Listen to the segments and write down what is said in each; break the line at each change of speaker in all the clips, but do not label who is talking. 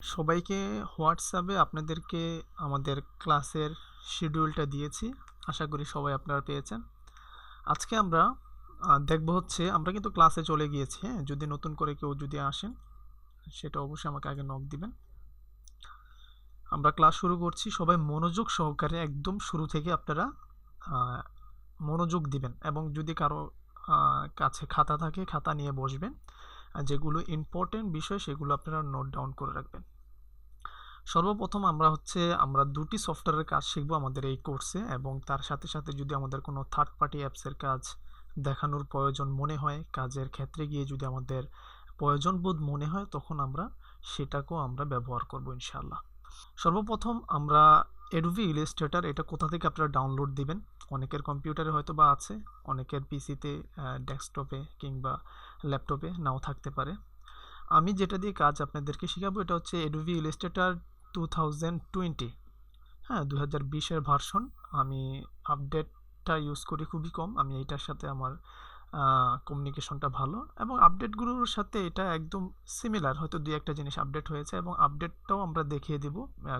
সবাইকে হোয়াটসঅ্যাপে আপনাদেরকে আমাদের ক্লাসের শিডিউলটা দিয়েছি। আশা করি সবাই আপনারা পেয়েছেন। আজকে আমরা দেখব হচ্ছে আমরা কিন্তু ক্লাসে চলে গিয়েছি। হ্যাঁ, যদি নতুন করে কেউ যদি আসেন সেটা অবশ্যই আমাকে আগে নক দিবেন। আমরা ক্লাস শুরু করছি। সবাই মনোযোগ সহকারে একদম শুরু থেকে আপনারা মনোযোগ দিবেন এবং যদি কারো কাছে খাতা থাকে খাতা নিয়ে বসবেন। যেগুলো ইম্পর্টেন্ট বিষয় সেগুলো আপনারা নোট ডাউন করে রাখবেন। সর্বপ্রথম আমরা দুটি সফটওয়্যারের কাজ শিখবো আমাদের এই কোর্সে, এবং তার সাথে সাথে যদি আমাদের কোনো থার্ড পার্টি অ্যাপসের কাজ দেখানোর প্রয়োজন মনে হয়, কাজের ক্ষেত্রে গিয়ে যদি আমাদের প্রয়োজন বোধ মনে হয়, তখন আমরা সেটাকেও আমরা ব্যবহার করব ইনশাআল্লাহ। সর্বপ্রথম আমরা অ্যাডোবি ইলাস্ট্রেটর, এটা কোথা থেকে আপনারা ডাউনলোড দিবেন? অনেকের কম্পিউটারে হয়তো বা আছে, অনেকের পিসিতে, ডেস্কটপে কিংবা ল্যাপটপে নাও থাকতে পারে। আমি যেটা দিয়ে কাজ আপনাদেরকে শেখাবো এটা হচ্ছে অ্যাডোবি ইলাস্ট্রেটর 2020। হ্যাঁ, 2020-এর ভার্সন। আমি আপডেটটা ইউজ করি খুবই কম। আমি এইটার সাথে আমার কমিউনিকেশনটা ভালো, এবং আপডেটগুলোর সাথে এটা একদম সিমিলার। হয়তো দুই একটা জিনিস আপডেট হয়েছে, এবং আপডেটটাও আমরা দেখিয়ে দিব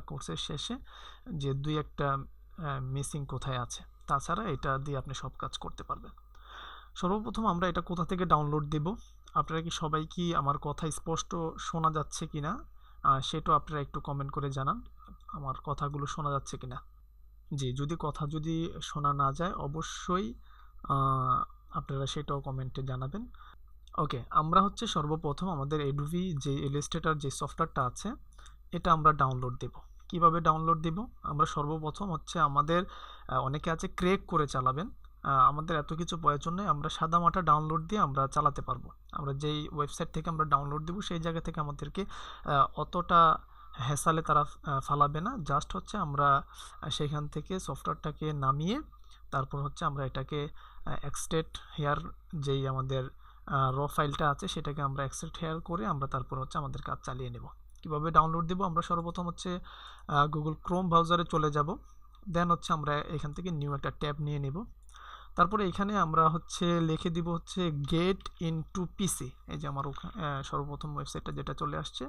কোর্সের শেষে যে দুই একটা মিসিং কোথায় আছে। তাছাড়া এটা দিয়ে আপনি সব কাজ করতে পারবেন। সর্বপ্রথম আমরা এটা কোথা থেকে ডাউনলোড দেব? আপনারা কি সবাই কি আমার কথা স্পষ্ট শোনা যাচ্ছে কিনা সেটাও আপনারা একটু কমেন্ট করে জানান, আমার কথাগুলো শোনা যাচ্ছে কিনা। জি, যদি শোনা না যায় অবশ্যই আপনারা সেটাও কমেন্টে জানাবেন। ওকে, আমরা হচ্ছে সর্বপ্রথম আমাদের অ্যাডোবি যে ইলাস্ট্রেটর যে সফটওয়্যারটা আছে এটা আমরা ডাউনলোড দেব। কিভাবে ডাউনলোড দেব? আমরা সর্বপ্রথম হচ্ছে আমাদের অনেকে আছে ক্রেক করে চালাবেন। আমাদের এত কিছু প্রয়োজন নেই, আমরা সাদামাটা ডাউনলোড দিয়ে আমরা চালাতে পারবো। আমরা যেই ওয়েবসাইট থেকে আমরা ডাউনলোড দেব সেই জায়গা থেকে আমাদেরকে অতটা হ্যাসালে তারা ফালাবে না। জাস্ট হচ্ছে আমরা সেখান থেকে সফটওয়্যারটাকে নামিয়ে তারপর হচ্ছে আমরা এটাকে এক্সট্রেক্ট হেয়ার, যেই আমাদের র ফাইলটা আছে সেটাকে আমরা এক্সট্রাক্ট হেয়ার করে আমরা তারপর হচ্ছে আমাদের কাজ চালিয়ে নেব। কিভাবে ডাউনলোড দেব? আমরা সর্বপ্রথম হচ্ছে গুগল ক্রোম ব্রাউজারে চলে যাব। দেন হচ্ছে আমরা এখান থেকে নিউ একটা ট্যাব নিয়ে নেব। তারপরে এখানে আমরা হচ্ছে লিখে দিব হচ্ছে গেট ইনটু পিসি। এই যে আমার সর্বপ্রথম ওয়েবসাইটটা যেটা চলে আসছে,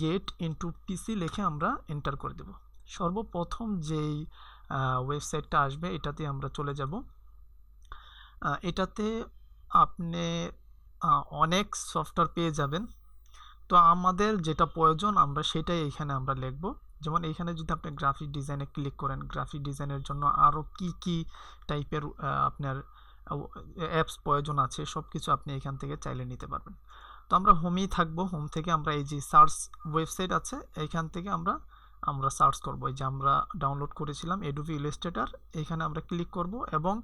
গেট ইনটু পিসি লিখে আমরা এন্টার করে দেব। সর্বপ্রথম যেই ওয়েবসাইটটা আসবে এটাতে আমরা চলে যাব। এটাতে আপনি অনেক সফটওয়্যার পেয়ে যাবেন। তো আমাদের যেটা প্রয়োজন আমরা সেটাই এখানে আমরা লিখব। যেমন এইখানে যদি আপনি গ্রাফিক ডিজাইনে ক্লিক করেন, গ্রাফিক ডিজাইনের জন্য আরও কি টাইপের আপনার অ্যাপস প্রয়োজন আছে সব কিছু আপনি এখান থেকে চাইলে নিতে পারবেন। তো আমরা হোমেই থাকবো। হোম থেকে আমরা এই যে সার্চ ওয়েবসাইট আছে এইখান থেকে আমরা সার্চ করব। এই যে আমরা ডাউনলোড করেছিলাম অ্যাডোবি ইলাস্ট্রেটর, এইখানে আমরা ক্লিক করব এবং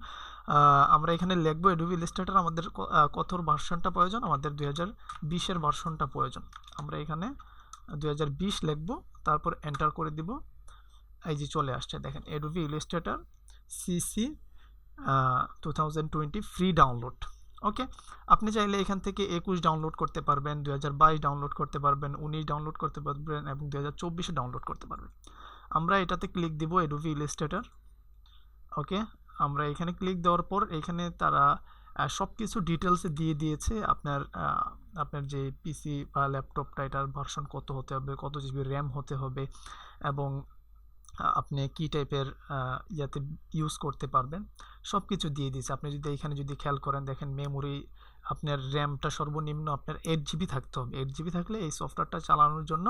আমরা এখানে লিখব অ্যাডোবি ইলাস্ট্রেটর। আমাদের কতর ভার্সনটা প্রয়োজন? আমাদের 2020-এর ভার্সনটা প্রয়োজন। আমরা এখানে 2020 লিখব, তারপর এন্টার করে দিব। এই যে চলে আসছে, দেখেন Adobe Illustrator CC 2020 free download. Okay, আপনি চাইলে এখান থেকে 21 ডাউনলোড করতে পারবেন, 2022 ডাউনলোড করতে পারবেন, 19 ডাউনলোড করতে পারবেন এবং 2024 ডাউনলোড করতে পারবেন। আমরা এটাতে ক্লিক দিব অ্যাডোবি ইলাস্ট্রেটর। ওকে, আমরা এখানে ক্লিক দেওয়ার পর এখানে তারা সব কিছু ডিটেলসে দিয়ে দিয়েছে। আপনার যে পিসি বা ল্যাপটপটা এটার ভার্সন কত হতে হবে, কত জিবি র্যাম হতে হবে, এবং আপনি কি টাইপের ইয়াতে ইউজ করতে পারবেন সব কিছু দিয়ে দিয়েছে। আপনি যদি এখানে যদি খেয়াল করেন, দেখেন মেমোরি, আপনার র্যামটা সর্বনিম্ন আপনার 8 জিবি থাকতে হবে। 8 জিবি থাকলে এই সফটওয়্যারটা চালানোর জন্য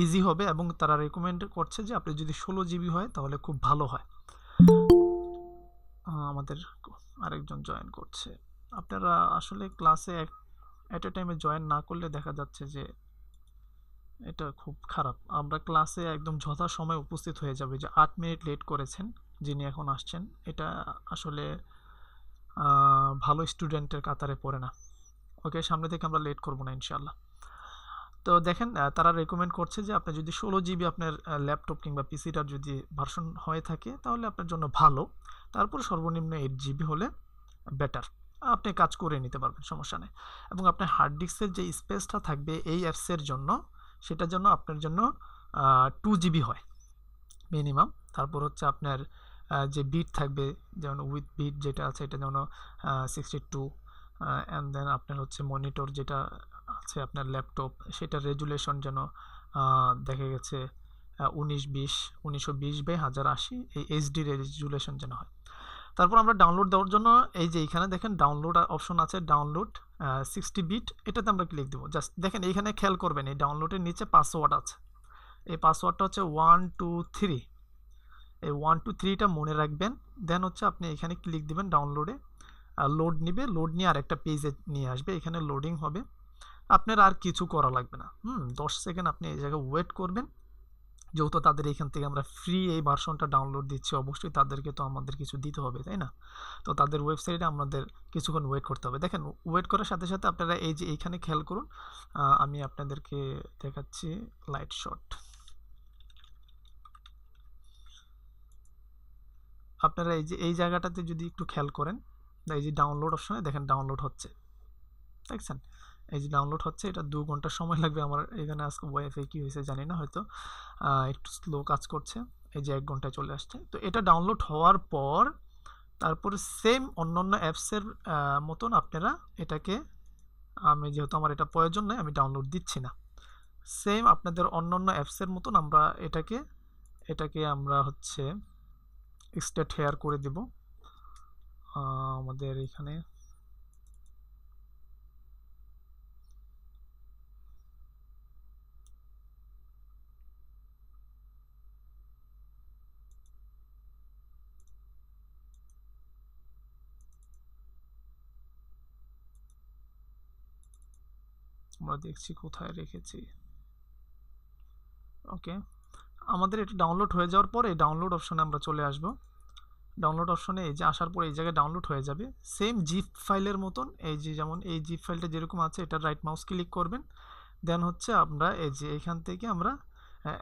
ইজি হবে, এবং তারা রেকমেন্ড করছে যে আপনি যদি 16 জিবি হয় তাহলে খুব ভালো হয়। আমাদের আরেকজন জয়েন করছে। আপনারা আসলে ক্লাসে অ্যাট এ টাইমে জয়েন না করলে দেখা যাচ্ছে যে এটা খুব খারাপ। আমরা ক্লাসে একদম যথাসময়ে উপস্থিত হয়ে যাবে। যে 8 মিনিট লেট করেছেন যিনি এখন আসছেন, এটা আসলে ভালো স্টুডেন্টের কাতারে পড়ে না। ওকে, সামনে থেকে আমরা লেট করব না ইনশাআল্লাহ। তো দেখেন তারা রেকমেন্ড করছে যে আপনি যদি 16 জিবি আপনার ল্যাপটপ কিংবা পিসিটার যদি ভার্সন হয়ে থাকে তাহলে আপনার জন্য ভালো। তারপর সর্বনিম্ন 8 জিবি হলে বেটার, আপনি কাজ করে নিতে পারবেন, সমস্যা নেই। এবং আপনার হার্ড ডিস্কের যে স্পেসটা থাকবে এই অ্যাপসের জন্য, সেটার জন্য আপনার জন্য 2 জিবি হয় মিনিমাম। তারপর হচ্ছে আপনার যে বিট থাকবে, যেমন উইথ বিট যেটা আছে এটা যেমন 62, অ্যান্ড দেন আপনার হচ্ছে মনিটর যেটা আছে আপনার ল্যাপটপ, সেটার রেজুলেশন যেন দেখা গেছে 1920 এই এইচডি রেজুলেশন যেন হয়। তারপর আমরা ডাউনলোড দেওয়ার জন্য এই যে এইখানে দেখেন ডাউনলোড অপশন আছে, ডাউনলোড 60 বিট, এটাতে আমরা ক্লিক দেবো। জাস্ট দেখেন এইখানে খেয়াল করবেন এই ডাউনলোডের নিচে পাসওয়ার্ড আছে, এই পাসওয়ার্ডটা হচ্ছে 123, এই 123টা মনে রাখবেন। দেন হচ্ছে আপনি এখানে ক্লিক দিবেন ডাউনলোডে, লোড নিবে, লোড নিয়ে আরেকটা পেজে নিয়ে আসবে, এখানে লোডিং হবে। আপনার আর কিছু করা লাগবে না, 10 সেকেন্ড আপনি এই জায়গায় ওয়েট করবেন। যেহেতু তাদের এখান থেকে আমরা ফ্রি এই ভার্সনটা ডাউনলোড দিচ্ছি, অবশ্যই তাদেরকে তো আমাদের কিছু দিতে হবে, তাই না? তো তাদের ওয়েবসাইটে আমাদের কিছুক্ষণ ওয়েট করতে হবে। দেখেন ওয়েট করার সাথে সাথে আপনারা এই যে এইখানে খেয়াল করুন, আমি আপনাদেরকে দেখাচ্ছি লাইট শট। আপনারা এই যে এই জায়গাটাতে যদি একটু খেয়াল করেন, এই যে ডাউনলোড অপশনে দেখেন ডাউনলোড হচ্ছে, দেখছেন এই যে ডাউনলোড হচ্ছে। এটা 2 ঘন্টা সময় লাগবে। আমার এখানে আজকে ওয়াইফাই কি হয়েছে জানি না, হয়তো একটু স্লো কাজ করছে। এই যে 1 ঘন্টায় চলে আসছে। তো এটা ডাউনলোড হওয়ার পর তারপর সেম অন্যান্য অ্যাপসের মতন আপনারা এটাকে, আমি যেহেতু আমার এটা প্রয়োজন নয় আমি ডাউনলোড দিচ্ছি না, সেম আপনাদের অন্যান্য অ্যাপসের মতন আমরা এটাকে আমরা হচ্ছে স্টেট হেয়ার করে দেব। আমাদের এখানে আমরা দেখছি কোথায় রেখেছি। ওকে, আমাদের এটা ডাউনলোড হয়ে যাওয়ার পর এই ডাউনলোড অপশনে আমরা চলে আসব। ডাউনলোড অপশনে এই যে আসার পর এই জায়গায় ডাউনলোড হয়ে যাবে সেম জিপ ফাইলের মতন। এই যে যেমন এই জিপ ফাইলটা যেরকম আছে, এটা রাইট মাউস ক্লিক করবেন। দেন হচ্ছে আমরা এই যে এখান থেকে আমরা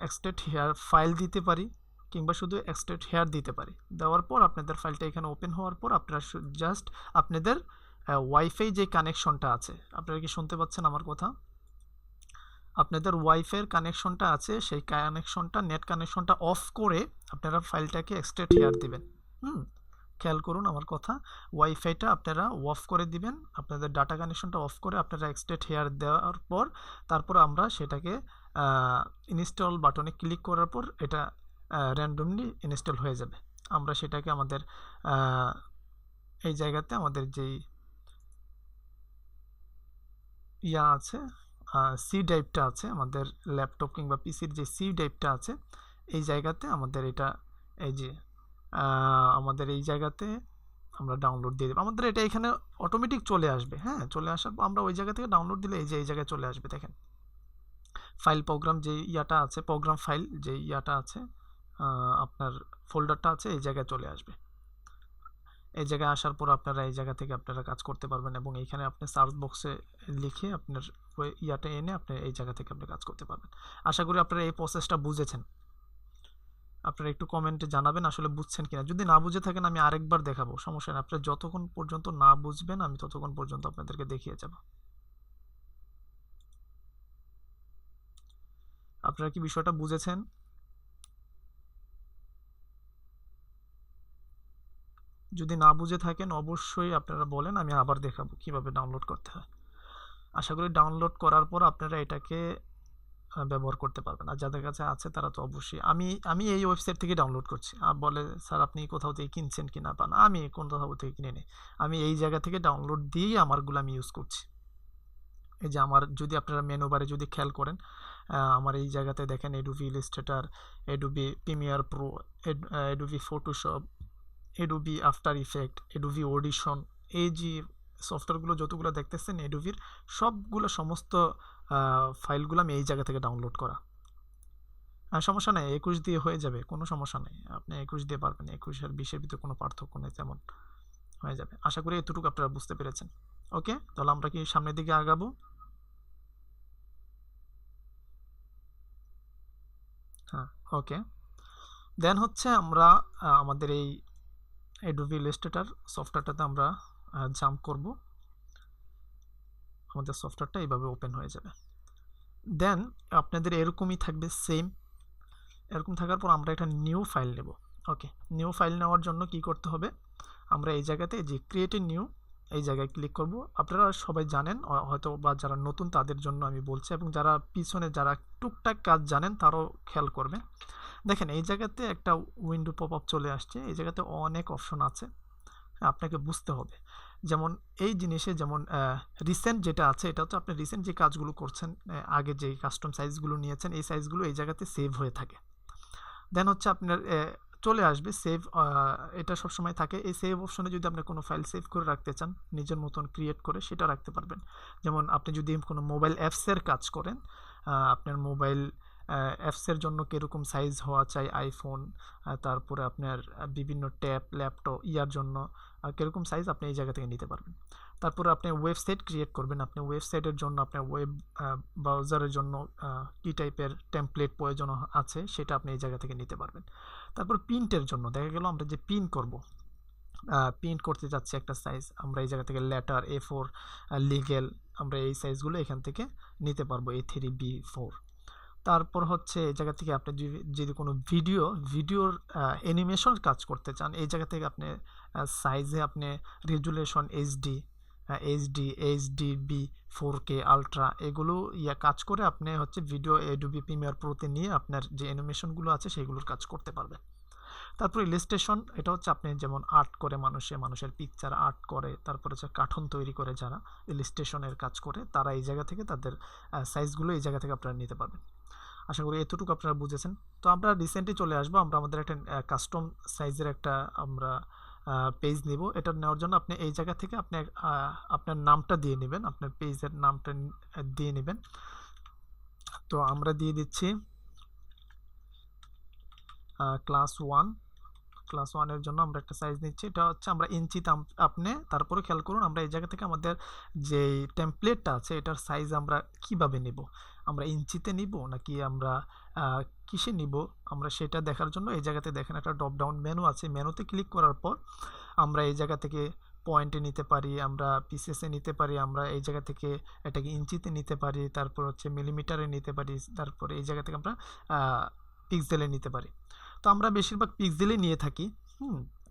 এক্সট্রাক্ট হেয়ার ফাইল দিতে পারি, কিংবা শুধু এক্সট্রাক্ট হেয়ার দিতে পারি। দেওয়ার পর আপনাদের ফাইলটা এখানে ওপেন হওয়ার পর আপনারা জাস্ট আপনাদের ওয়াইফাই যে কানেকশনটা আছে, আপনারা কি শুনতে পাচ্ছেন আমার কথা? আপনাদের ওয়াইফাইয়ের কানেকশনটা আছে, সেই কানেকশনটা, নেট কানেকশনটা অফ করে আপনারা ফাইলটাকে এক্সট্রাক্ট হেয়ার দিবেন। খেয়াল করুন আমার কথা, ওয়াইফাইটা আপনারা অফ করে দিবেন, আপনাদের ডাটা কানেকশনটা অফ করে আপনারা এক্সট্রাক্ট হেয়ার দেওয়ার পর তারপর আমরা সেটাকে ইনস্টল বাটনে ক্লিক করার পর এটা র্যান্ডমলি ইনস্টল হয়ে যাবে। আমরা সেটাকে আমাদের এই জায়গাতে আমাদের যেই ইয়া আছে, সি ড্রাইভটা আছে আমাদের ল্যাপটপ কিংবা পিসির যে সি ড্রাইভটা আছে, এই জায়গাতে আমাদের এটা এই যে আমাদের এই জায়গাতে আমরা ডাউনলোড দিয়ে দেবো। আমাদের এটা এখানে অটোমেটিক চলে আসবে। হ্যাঁ, চলে আসার পর আমরা ওই জায়গা থেকে ডাউনলোড দিলে এই যে এই জায়গায় চলে আসবে। দেখেন ফাইল প্রোগ্রাম যে ইয়াটা আছে, প্রোগ্রাম ফাইল যে ইয়াটা আছে, আপনার ফোল্ডারটা আছে, এই জায়গায় চলে আসবে। এই জায়গায় আসার পর আপনারা এই জায়গা থেকে আপনারা কাজ করতে পারবেন, এবং এইখানে আপনি সার্চ বক্সে লিখে আপনার ইয়াটা এনে আপনি এই জায়গা থেকে আপনি কাজ করতে পারবেন। আশা করি আপনারা এই প্রসেসটা বুঝেছেন। আপনারা একটু কমেন্টে জানাবেন আসলে বুঝছেন কিনা। যদি না বুঝে থাকেন আমি আরেকবার দেখাবো, সমস্যা নেই। আপনারা যতক্ষণ পর্যন্ত না বুঝবেন আমি ততক্ষণ পর্যন্ত আপনাদেরকে দেখিয়ে যাব। আপনারা কি বিষয়টা বুঝেছেন? যদি না বুঝে থাকেন অবশ্যই আপনারা বলেন, আমি আবার দেখাবো কিভাবে ডাউনলোড করতে হয়। আশা করি ডাউনলোড করার পর আপনারা এটাকে ব্যবহার করতে পারবেন। আর যাদের কাছে আছে তারা তো অবশ্যই, আমি এই ওয়েবসাইট থেকে ডাউনলোড করছি। আর বলে স্যার আপনি কোথাও থেকে কিনছেন কিনা, বা না আমি কোথাও থেকে কিনে নিই, আমি এই জায়গা থেকে ডাউনলোড দিয়েই আমারগুলো আমি ইউজ করছি। এই যে আমার, যদি আপনারা মেনু বারে যদি খেয়াল করেন, আমার এই জায়গাতে দেখেন Adobe Illustrator, Adobe Premiere Pro, Adobe Photoshop, Adobe after effect, Adobe audition, এই যে সফটওয়্যারগুলো যতগুলো দেখতেছেন এডোবির, সবগুলো সমস্ত ফাইলগুলো আমি এই জায়গা থেকে ডাউনলোড করা। সমস্যা নেই, 21 দিয়ে হয়ে যাবে, কোনো সমস্যা নেই। আপনি 21 দিয়ে পারবেন, 21 আর 20-এর ভিতরে কোনো পার্থক্য নেই, তেমন হয়ে যাবে। আশা করি এতটুকু আপনারা বুঝতে পেরেছেন। ওকে, তাহলে আমরা কি সামনের দিকে আগাবো? হ্যাঁ, ওকে। দেন হচ্ছে আমরা আমাদের এই অ্যাডোবি ইলাস্ট্রেটর সফটওয়্যারটাতে আমরা জাম্প করব। আমাদের সফটওয়্যারটা এইভাবে ওপেন হয়ে যাবে। দেন আপনাদের এরকমই থাকবে সেম। এরকম থাকার পর আমরা একটা নিউ ফাইল নেব। ওকে, নিউ ফাইল নেওয়ার জন্য কি করতে হবে, আমরা এই জায়গাতে যে ক্রিয়েট এ নিউ, এই জায়গায় ক্লিক করব। আপনারা সবাই জানেন, হয়তো বা যারা নতুন তাদের জন্য আমি বলছি, এবং যারা পিছনে যারা টুকটাক কাজ জানেন তারাও খেয়াল করবে। দেখেন এই জায়গাতে একটা উইন্ডো পপ আপ চলে আসছে, এই জায়গাতে অনেক অপশন আছে, আপনাকে বুঝতে হবে। যেমন এই জিনিসে যেমন রিসেন্ট যেটা আছে, এটা হচ্ছে আপনি রিসেন্ট যে কাজগুলো করছেন, আগে যে কাস্টম সাইজগুলো নিয়েছেন, এই সাইজগুলো এই জায়গাতে সেভ হয়ে থাকে। দেন হচ্ছে আপনার চলে আসবে সেভ, এটা সবসময় থাকে। এই সেভ অপশনে যদি আপনি কোনো ফাইল সেভ করে রাখতে চান নিজের মতন ক্রিয়েট করে, সেটা রাখতে পারবেন। যেমন আপনি যদি কোনো মোবাইল অ্যাপসের কাজ করেন, আপনার মোবাইল অ্যাপসের জন্য কীরকম সাইজ হওয়া চাই, আইফোন, তারপরে আপনার বিভিন্ন ট্যাব ল্যাপটপ ইয়ার জন্য কীরকম সাইজ আপনি এই জায়গা থেকে নিতে পারবেন। তারপরে আপনি ওয়েবসাইট ক্রিয়েট করবেন, আপনি ওয়েবসাইটের জন্য আপনার ওয়েব ব্রাউজারের জন্য কী টাইপের টেমপ্লেট প্রয়োজন আছে সেটা আপনি এই জায়গা থেকে নিতে পারবেন। তারপর প্রিন্টের জন্য দেখা গেল আমরা যে প্রিন্ট করব, প্রিন্ট করতে যাচ্ছি একটা সাইজ, আমরা এই জায়গা থেকে লেটার A4 লিগেল, আমরা এই সাইজগুলো এখান থেকে নিতে পারবো, A3 B4। তারপর হচ্ছে এই জায়গা থেকে আপনি যদি কোনো ভিডিওর অ্যানিমেশন কাজ করতে চান, এই জায়গা থেকে আপনি সাইজে আপনি রেজুলেশন HD B4K আলট্রা এগুলো কাজ করে আপনি হচ্ছে ভিডিও অ্যাডোবি প্রিমিয়ার প্রোতে নিয়ে আপনার যে অ্যানিমেশনগুলো আছে সেগুলোর কাজ করতে পারবেন। তারপর ইলাস্ট্রেশন, এটা হচ্ছে আপনি যেমন আর্ট করে, মানুষের পিকচার আর্ট করে, তারপর হচ্ছে কার্টুন তৈরি করে যারা ইলাস্ট্রেশনের কাজ করে, তারা এই জায়গা থেকে তাদের সাইজগুলো এই জায়গা থেকে আপনারা নিতে পারবেন। আশা করি এতটুকু আপনারা বুঝেছেন। তো আমরা রিসেন্টলি চলে আসবো, আমরা আমাদের একটা কাস্টম সাইজের একটা আমরা পেজ নিব। এটা নেওয়ার জন্য আপনি এই জায়গা থেকে আপনি আপনার নামটা দিয়ে নেবেন, আপনার পেজের নামটা দিয়ে নেবেন। তো আমরা দিয়ে দিচ্ছি ক্লাস 1 এর জন্য আমরা একটা সাইজ নিচ্ছি, এটা হচ্ছে আমরা ইঞ্চিতে। আপনি তারপরে খেয়াল করুন আমরা এই জায়গা থেকে আমাদের যে টেমপ্লেটটা আছে এটার সাইজ আমরা কিভাবে নিব, আমরা ইঞ্চিতে নিব নাকি আমরা কিসে নিব, আমরা সেটা দেখার জন্য এই জায়গাতে দেখেন একটা ড্রপ ডাউন মেনু আছে, মেনুতে ক্লিক করার পর আমরা এই জায়গা থেকে পয়েন্টে নিতে পারি, আমরা পিসেসে নিতে পারি, আমরা এই জায়গা থেকে এটাকে ইঞ্চিতে নিতে পারি, তারপর হচ্ছে মিলিমিটারে নিতে পারি, তারপরে এই জায়গা থেকে আমরা পিক্সেলে নিতে পারি। তো আমরা বেশিরভাগ পিক্সেলই নিয়ে থাকি।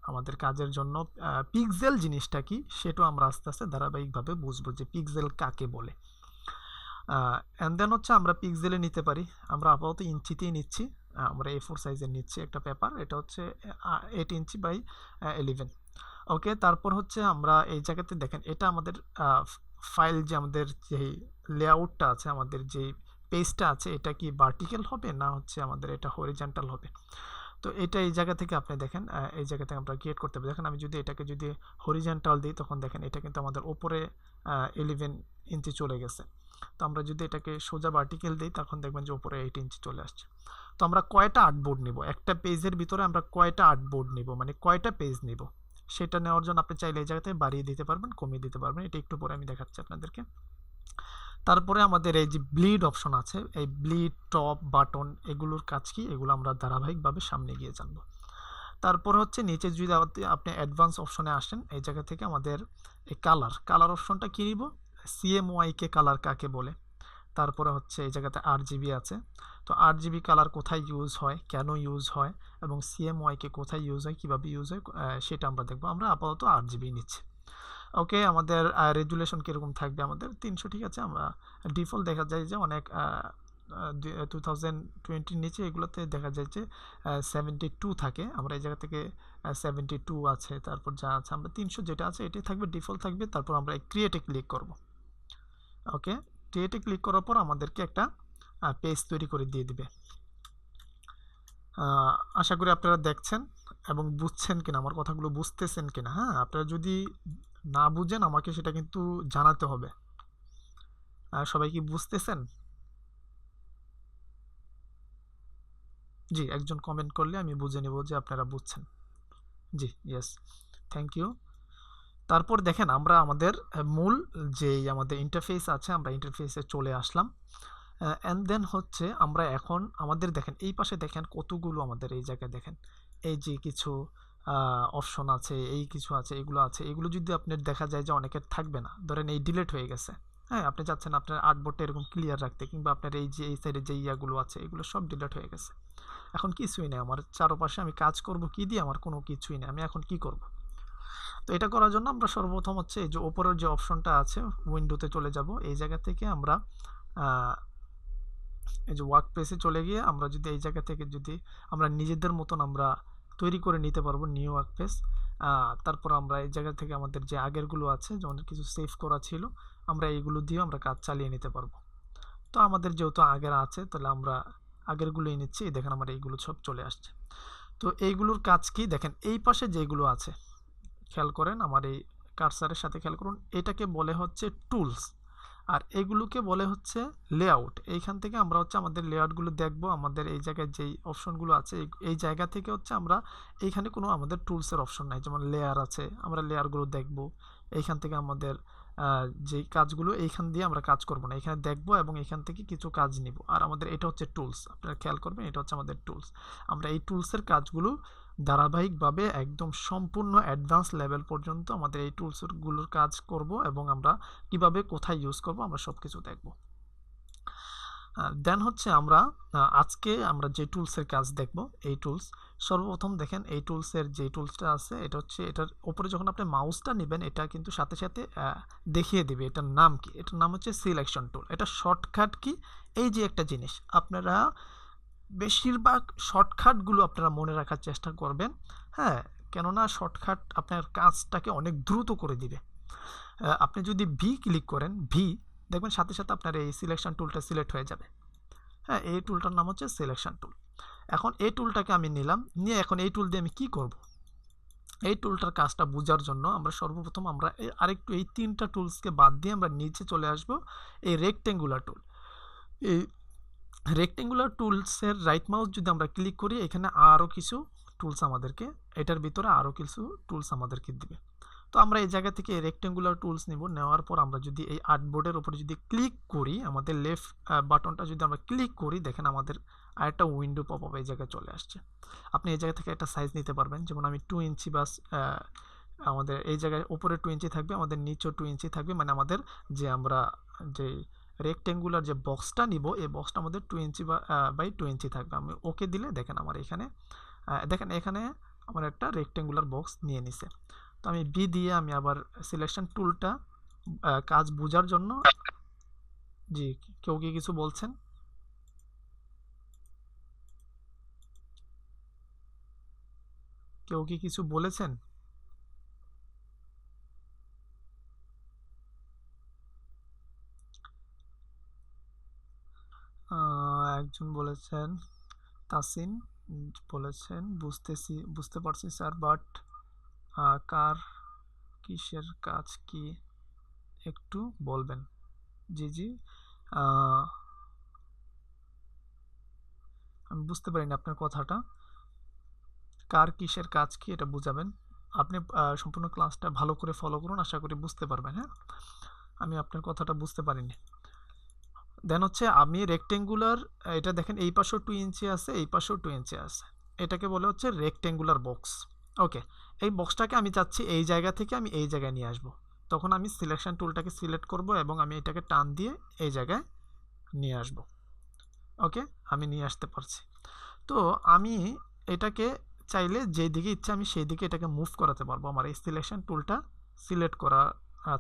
আমাদের কাজের জন্য পিক্সেল জিনিসটা কি সেটাও আমরা আস্তে আস্তে ধারাবাহিকভাবে বুঝবো যে পিক্সেল কাকে বলে। অ্যান্ড দেন হচ্ছে আমরা পিক্সেলে নিতে পারি, আমরা আপাতত ইঞ্চিতেই নিচ্ছি, আমরা A4 সাইজের নিচ্ছি একটা পেপার, এটা হচ্ছে 8 ইঞ্চি বাই 11। ওকে, তারপর হচ্ছে আমরা এই জায়গাতে দেখেন এটা আমাদের ফাইল, যে আমাদের যেই লেআউটটা আছে, আমাদের যেই পেজটা আছে, এটা কি ভার্টিক্যাল হবে না হচ্ছে আমাদের এটা হরিজন্টাল হবে। তো এটা এই জায়গা থেকে আপনি দেখেন, এই জায়গা থেকে আমরা ক্রিয়েট করতে পারি। দেখেন আমি যদি এটাকে যদি হরিজন্টাল দিই তখন দেখেন এটা কিন্তু আমাদের উপরে 11 ইঞ্চি চলে গেছে। তো আমরা যদি এটাকে সোজা ভার্টিক্যাল দিই তখন দেখবেন যে উপরে 8 ইঞ্চি চলে আসছে। তো আমরা কয়টা আর্টবোর্ড নিব, একটা পেজের ভিতরে আমরা কয়টা আর্টবোর্ড নিব, মানে কয়টা পেজ নিব, সেটা নেওয়ার জন্য আপনি চাইলে এই জায়গাতে বাড়িয়ে দিতে পারবেন, কমিয়ে দিতে পারবেন, এটা একটু পরে আমি দেখাচ্ছি আপনাদেরকে। তারপরে আমাদের এই যে ব্লিড অপশন আছে, এই ব্লিড, টপ, বাটন, এগুলোর কাজ কি, এগুলো আমরা ধারাবাহিকভাবে সামনে গিয়ে জানবো। তারপর হচ্ছে নিচে যদি আপনি অ্যাডভান্স অপশনে আসেন, এই জায়গা থেকে আমাদের এই কালার অপশনটা কি নিব, CMYK কালার কাকে বলে, তারপরে হচ্ছে এই জায়গাতে RGB আছে। তো RGB কালার কোথায় ইউজ হয়, কেন ইউজ হয়, এবং CMYK কোথায় ইউজ হয়, কীভাবে ইউজ হয়, সেটা আমরা দেখবো। আমরা আপাতত RGB নিচ্ছি। ওকে, আমাদের রেজুলেশন কীরকম থাকবে, আমাদের 300 ঠিক আছে। আমরা ডিফল্ট দেখা যায় যে অনেক 2020 নিচে এগুলোতে দেখা যায় যে 72 থাকে, আমরা এই জায়গা থেকে 72 আছে, তারপর যা আছে আমরা 300 যেটা আছে এটাই থাকবে, ডিফল্ট থাকবে। তারপর আমরা ক্রিয়েটে ক্লিক করব। ওকে, ক্রিয়েটে ক্লিক করার পর আমাদেরকে একটা পেজ তৈরি করে দিয়ে দিবে। আশা করি আপনারা দেখছেন এবং বুঝছেন কিনা, আমার কথাগুলো বুঝতেছেন কিনা। হ্যাঁ, আপনারা যদি না বুঝেন আমাকে সেটা কিন্তু জানাতে হবে। সবাই কি বুঝতেছেন? জি, একজন কমেন্ট করলে আমি বুঝে নেব যে আপনারা বুঝছেন। জি, ইয়েস, থ্যাংক ইউ। তারপর দেখেন আমরা আমাদের মূল যেই আমাদের ইন্টারফেস আছে, আমরা ইন্টারফেসে চলে আসলাম। অ্যান্ড দেন হচ্ছে আমরা এখন আমাদের দেখেন এই পাশে দেখেন কতগুলো আমাদের এই জায়গায় দেখেন এই যে কিছু অপশন আছে, এই কিছু আছে, এগুলো আছে। এগুলো যদি আপনার দেখা যায় যে অনেকের থাকবে না, ধরেন এই ডিলিট হয়ে গেছে, হ্যাঁ, আপনি চাচ্ছেন আপনার আর্টবোর্ডটা এরকম ক্লিয়ার রাখতে, কিংবা আপনার এই যে এই সাইডে যে ইয়াগুলো আছে এগুলো সব ডিলিট হয়ে গেছে। এখন কিছুই নেই আমার চারপাশে, আমি কাজ করব কি দিয়ে, আমার কোনো কিছুই নেই, আমি এখন কি করব? তো এটা করার জন্য আমরা সর্বপ্রথম হচ্ছে এই যে ওপরের যে অপশনটা আছে উইন্ডোতে চলে যাব। এই জায়গা থেকে আমরা এই যে ওয়ার্ক প্লেসে চলে গিয়ে আমরা যদি এই জায়গা থেকে যদি আমরা নিজেদের মতন আমরা তৈরি করে নিতে পারবো নিউ ওয়ার্ক প্লেস। তারপর আমরা এই জায়গা থেকে আমাদের যে আগেরগুলো আছে যেমন কিছু সেভ করা ছিল আমরা এইগুলো দিয়ে আমরা কাজ চালিয়ে নিতে পারবো। তো আমাদের যেহেতু আগের আছে তাহলে আমরা আগেরগুলোই নিচ্ছি। দেখেন আমার এইগুলো সব চলে আসছে। তো এইগুলোর কাজ কি দেখেন, এই পাশে যেগুলো আছে খেয়াল করেন, আমার এই কার্সারের সাথে খেয়াল করুন, এটাকে বলে হচ্ছে টুলস আর এগুলোকে বলে হচ্ছে লেআউট। এইখান থেকে আমরা হচ্ছে আমাদের লেআউটগুলো দেখব। আমাদের এই জায়গায় যেই অপশনগুলো আছে এই জায়গা থেকে হচ্ছে আমরা এইখানে কোনো আমাদের টুলসের অপশন নাই, যেমন লেয়ার আছে আমরা লেয়ারগুলো দেখব। এইখান থেকে আমাদের যেই কাজগুলো এইখান দিয়ে আমরা কাজ করব না, এখানে দেখব এবং এখান থেকে কিছু কাজ নিব। আর আমাদের এটা হচ্ছে টুলস, আপনারা খেয়াল করবেন এটা হচ্ছে আমাদের টুলস। আমরা এই টুলসের কাজগুলো ধারাবাহিকভাবে একদম সম্পূর্ণ অ্যাডভান্স লেভেল পর্যন্ত আমাদের এই টুলসগুলোর কাজ করব এবং আমরা কিভাবে কোথায় ইউজ করব আমরা সব কিছু দেখব। দেন হচ্ছে আমরা আজকে আমরা যে টুলসের কাজ দেখব এই টুলস সর্বপ্রথম দেখেন এই টুলসের যে টুলসটা আছে এটা হচ্ছে এটার উপরে যখন আপনি মাউসটা নেবেন এটা কিন্তু সাথে সাথে দেখিয়ে দিবে এটার নাম কি। এটার নাম হচ্ছে সিলেকশন টুল। এটা শর্টকাট কি এই যে একটা জিনিস আপনারা বেশিরভাগ শর্টকাটগুলো আপনারা মনে রাখার চেষ্টা করবেন, হ্যাঁ, কেননা শর্টকাট আপনার কাজটাকে অনেক দ্রুত করে দিবে। আপনি যদি ভি ক্লিক করেন ভি দেখবেন সাথে সাথে আপনার এই সিলেকশন টুলটা সিলেক্ট হয়ে যাবে। হ্যাঁ, এই টুলটার নাম হচ্ছে সিলেকশন টুল। এখন এই টুলটাকে আমি নিলাম, নিয়ে এখন এই টুল দিয়ে আমি কি করব, এই টুলটার কাজটা বোঝার জন্য আমরা সর্বপ্রথম আমরা আরেকটু এই তিনটা টুলসকে বাদ দিয়ে আমরা নিচে চলে আসব এই রেক্টেঙ্গুলার টুল। এই রেক্টেঙ্গুলার টুলসের রাইট মাউস যদি আমরা ক্লিক করি এখানে আরও কিছু টুলস আমাদেরকে এটার ভিতরে আরও কিছু টুলস আমাদেরকে দিবে। তো আমরা এই জায়গা থেকে রেক্টেঙ্গুলার টুলস নিব, নেওয়ার পর আমরা যদি এই আর্টবোর্ডের উপরে যদি ক্লিক করি আমাদের লেফট বাটনটা যদি আমরা ক্লিক করি দেখেন আমাদের আরেকটা উইন্ডো পপ আপ এই জায়গায় চলে আসছে। আপনি এই জায়গা থেকে একটা সাইজ নিতে পারবেন, যেমন আমি 2 ইঞ্চি বাস আমাদের এই জায়গায় উপরে 2 ইঞ্চি থাকবে, আমাদের নিচেও 2 ইঞ্চি থাকবে, মানে আমাদের যে আমরা যে রেক্টেঙ্গুলার যে বক্সটা নিব এই বক্সটা আমাদের 2 ইঞ্চি বাই 2 ইঞ্চি থাকবে। আমি ওকে দিলে দেখেন আমার এখানে দেখেন এখানে আমার একটা রেক্টেঙ্গুলার বক্স নিয়ে নিছে। তো আমি বি দিয়ে আমি আবার সিলেকশন টুলটা কাজ বোঝার জন্য, জি কেউ কি কিছু বলছেন? কেউ কি কিছু বলেছেন? একজন বলেছেন তাসিন বলেছেন বুঝতে পারছি স্যার, বাট কার কিসের কাজ কি একটু বলবেন? জি জি আমি বুঝতে পারিনি আপনার কথাটা, কার কিসের কাজ কি এটা বুঝাবেন। আপনি সম্পূর্ণ ক্লাসটা ভালো করে ফলো করুন, আশা করি বুঝতে পারবেন। হ্যাঁ, আমি আপনার কথাটা বুঝতে পারিনি। দেন হচ্ছে আমি রেক্টেঙ্গুলার এটা দেখেন এই পাশেও 2 ইঞ্চি আছে এই পাশেও 2 ইঞ্চি আছে, এটাকে বলে হচ্ছে রেক্টেঙ্গুলার বক্স। ওকে, এই বক্সটাকে আমি চাচ্ছি এই জায়গা থেকে আমি এই জায়গায় নিয়ে আসব। তখন আমি সিলেকশন টুলটাকে সিলেক্ট করব এবং আমি এটাকে টান দিয়ে এই জায়গায় নিয়ে আসব। ওকে, আমি নিয়ে আসতে পারছি। তো আমি এটাকে চাইলে যেই দিকে ইচ্ছা আমি সেই দিকে এটাকে মুভ করাতে পারবো আমার এই সিলেকশন টুলটা সিলেক্ট করা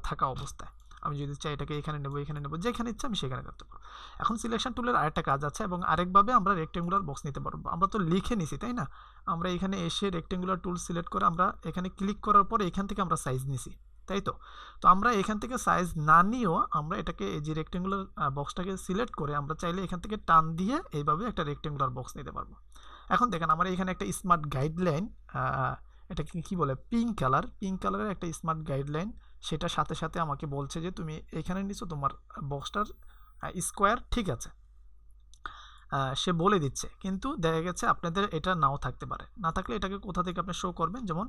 থাকা অবস্থায়। আমি যদি চাই এটাকে এখানে নেব যেখানে ইচ্ছা আমি সেখানে করতে পারবো। এখন সিলেকশন টুলের আরেকটা কাজ আছে এবং আরেকভাবে আমরা রেক্টেঙ্গুলার বক্স নিতে পারবো। আমরা তো লিখে নিছি তাই না, আমরা এখানে এসে রেক্টেঙ্গুলার টুল সিলেক্ট করে আমরা এখানে ক্লিক করার পরে এখান থেকে আমরা সাইজ নিছি তাই তো। তো আমরা এখান থেকে সাইজ না নিয়েও আমরা এটাকে এই যে রেক্টেঙ্গুলার বক্সটাকে সিলেক্ট করে আমরা চাইলে এখান থেকে টান দিয়ে এইভাবে একটা রেক্টেঙ্গুলার বক্স নিতে পারবো। এখন দেখেন আমার এখানে একটা স্মার্ট গাইডলাইন, এটাকে কি বলে পিঙ্ক কালারের একটা স্মার্ট গাইডলাইন, সেটা সাথে সাথে আমাকে বলছে যে তুমি এখানে নিছো তোমার বক্সটার স্কোয়ার ঠিক আছে, সে বলে দিচ্ছে। কিন্তু দেখা গেছে আপনাদের এটা নাও থাকতে পারে, না থাকলে এটাকে কোথা থেকে আপনি শো করবেন, যেমন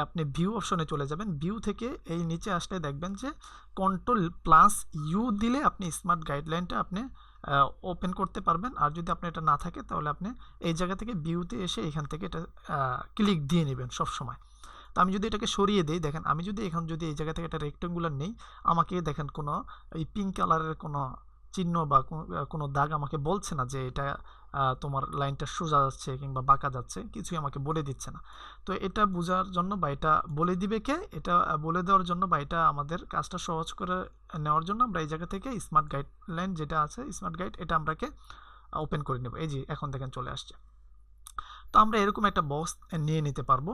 আপনি ভিউ অপশনে চলে যাবেন, ভিউ থেকে এই নিচে আসলে দেখবেন যে কন্ট্রোল+ইউ দিলে আপনি স্মার্ট গাইডলাইনটা আপনি ওপেন করতে পারবেন। আর যদি আপনার এটা না থাকে তাহলে আপনি এই জায়গা থেকে ভিউতে এসে এখান থেকে এটা ক্লিক দিয়ে নেবেন সব সময়। তো আমি যদি এটাকে সরিয়ে দিই দেখেন আমি যদি এখন যদি এই জায়গা থেকে একটা রেক্টেঙ্গুলার নেই আমাকে দেখেন কোনো এই পিঙ্ক কালারের কোনো চিহ্ন বা কোনো দাগ আমাকে বলছে না যে এটা তোমার লাইনটা সোজা যাচ্ছে কিংবা বাঁকা যাচ্ছে, কিছুই আমাকে বলে দিচ্ছে না। তো এটা বোঝার জন্য বা এটা বলে দিবে কে, এটা বলে দেওয়ার জন্য বা এটা আমাদের কাজটা সহজ করে নেওয়ার জন্য আমরা এই জায়গা থেকে স্মার্ট গাইডলাইন যেটা আছে, স্মার্ট গাইড, এটা আমরাকে ওপেন করে নেব। এই যে এখন দেখেন চলে আসছে। তো আমরা এরকম একটা বক্স নিয়ে নিতে পারবো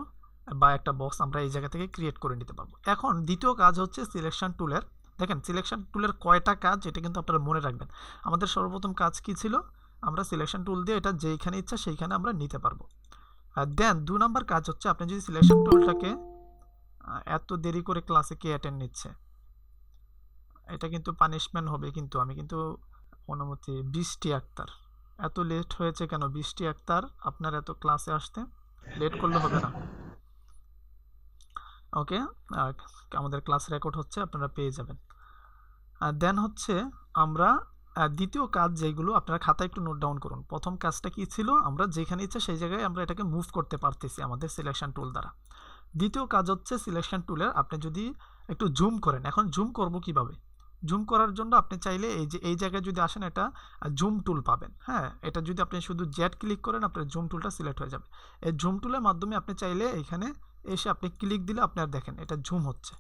বা একটা বক্স আমরা এই জায়গা থেকে ক্রিয়েট করে নিতে পারবো। এখন দ্বিতীয় কাজ হচ্ছে সিলেকশন টুলের। দেখেন সিলেকশন টুলের কয়টা কাজ, এটা কিন্তু আপনারা মনে রাখবেন। আমাদের সর্বপ্রথম কাজ কি ছিল, আমরা সিলেকশন টুল দিয়ে এটা যেইখানে ইচ্ছা সেইখানে আমরা নিতে পারবো। আর দেন 2 নাম্বার কাজ হচ্ছে, আপনি যদি সিলেকশন টুলটাকে এত দেরি করে ক্লাসে কে অ্যাটেন্ড নিচ্ছে, এটা কিন্তু পানিশমেন্ট হবে। কিন্তু আমি কিন্তু অনুমতি বৃষ্টি আক্তার, এত লেট হয়েছে কেন বৃষ্টি আক্তার? আপনার এত ক্লাসে আসতে লেট করলে হবে না। ওকে, আমাদের ক্লাস রেকর্ড হচ্ছে, আপনারা পেয়ে যাবেন। দেন হচ্ছে আমরা দ্বিতীয় কাজ যেগুলো আপনারা খাতায় একটু নোট ডাউন করুন। প্রথম কাজটা কি ছিল, আমরা যেখানে ইচ্ছা সেই জায়গায় আমরা এটাকে মুভ করতে পারতেছি আমাদের সিলেকশন টুল দ্বারা। দ্বিতীয় কাজ হচ্ছে সিলেকশন টুলের আপনি যদি একটু জুম করেন। এখন জুম করব কিভাবে? জুম করার জন্য আপনি চাইলে এই যে এই জায়গায় যদি আসেন, এটা জুম টুল পাবেন। হ্যাঁ, এটা যদি আপনি শুধু জেড ক্লিক করেন, আপনার জুম টুলটা সিলেক্ট হয়ে যাবে। এই জুম টুলের মাধ্যমে আপনি চাইলে এখানে এসে আপনি ক্লিক দিলে আপনার দেখেন এটা জুম হচ্ছে।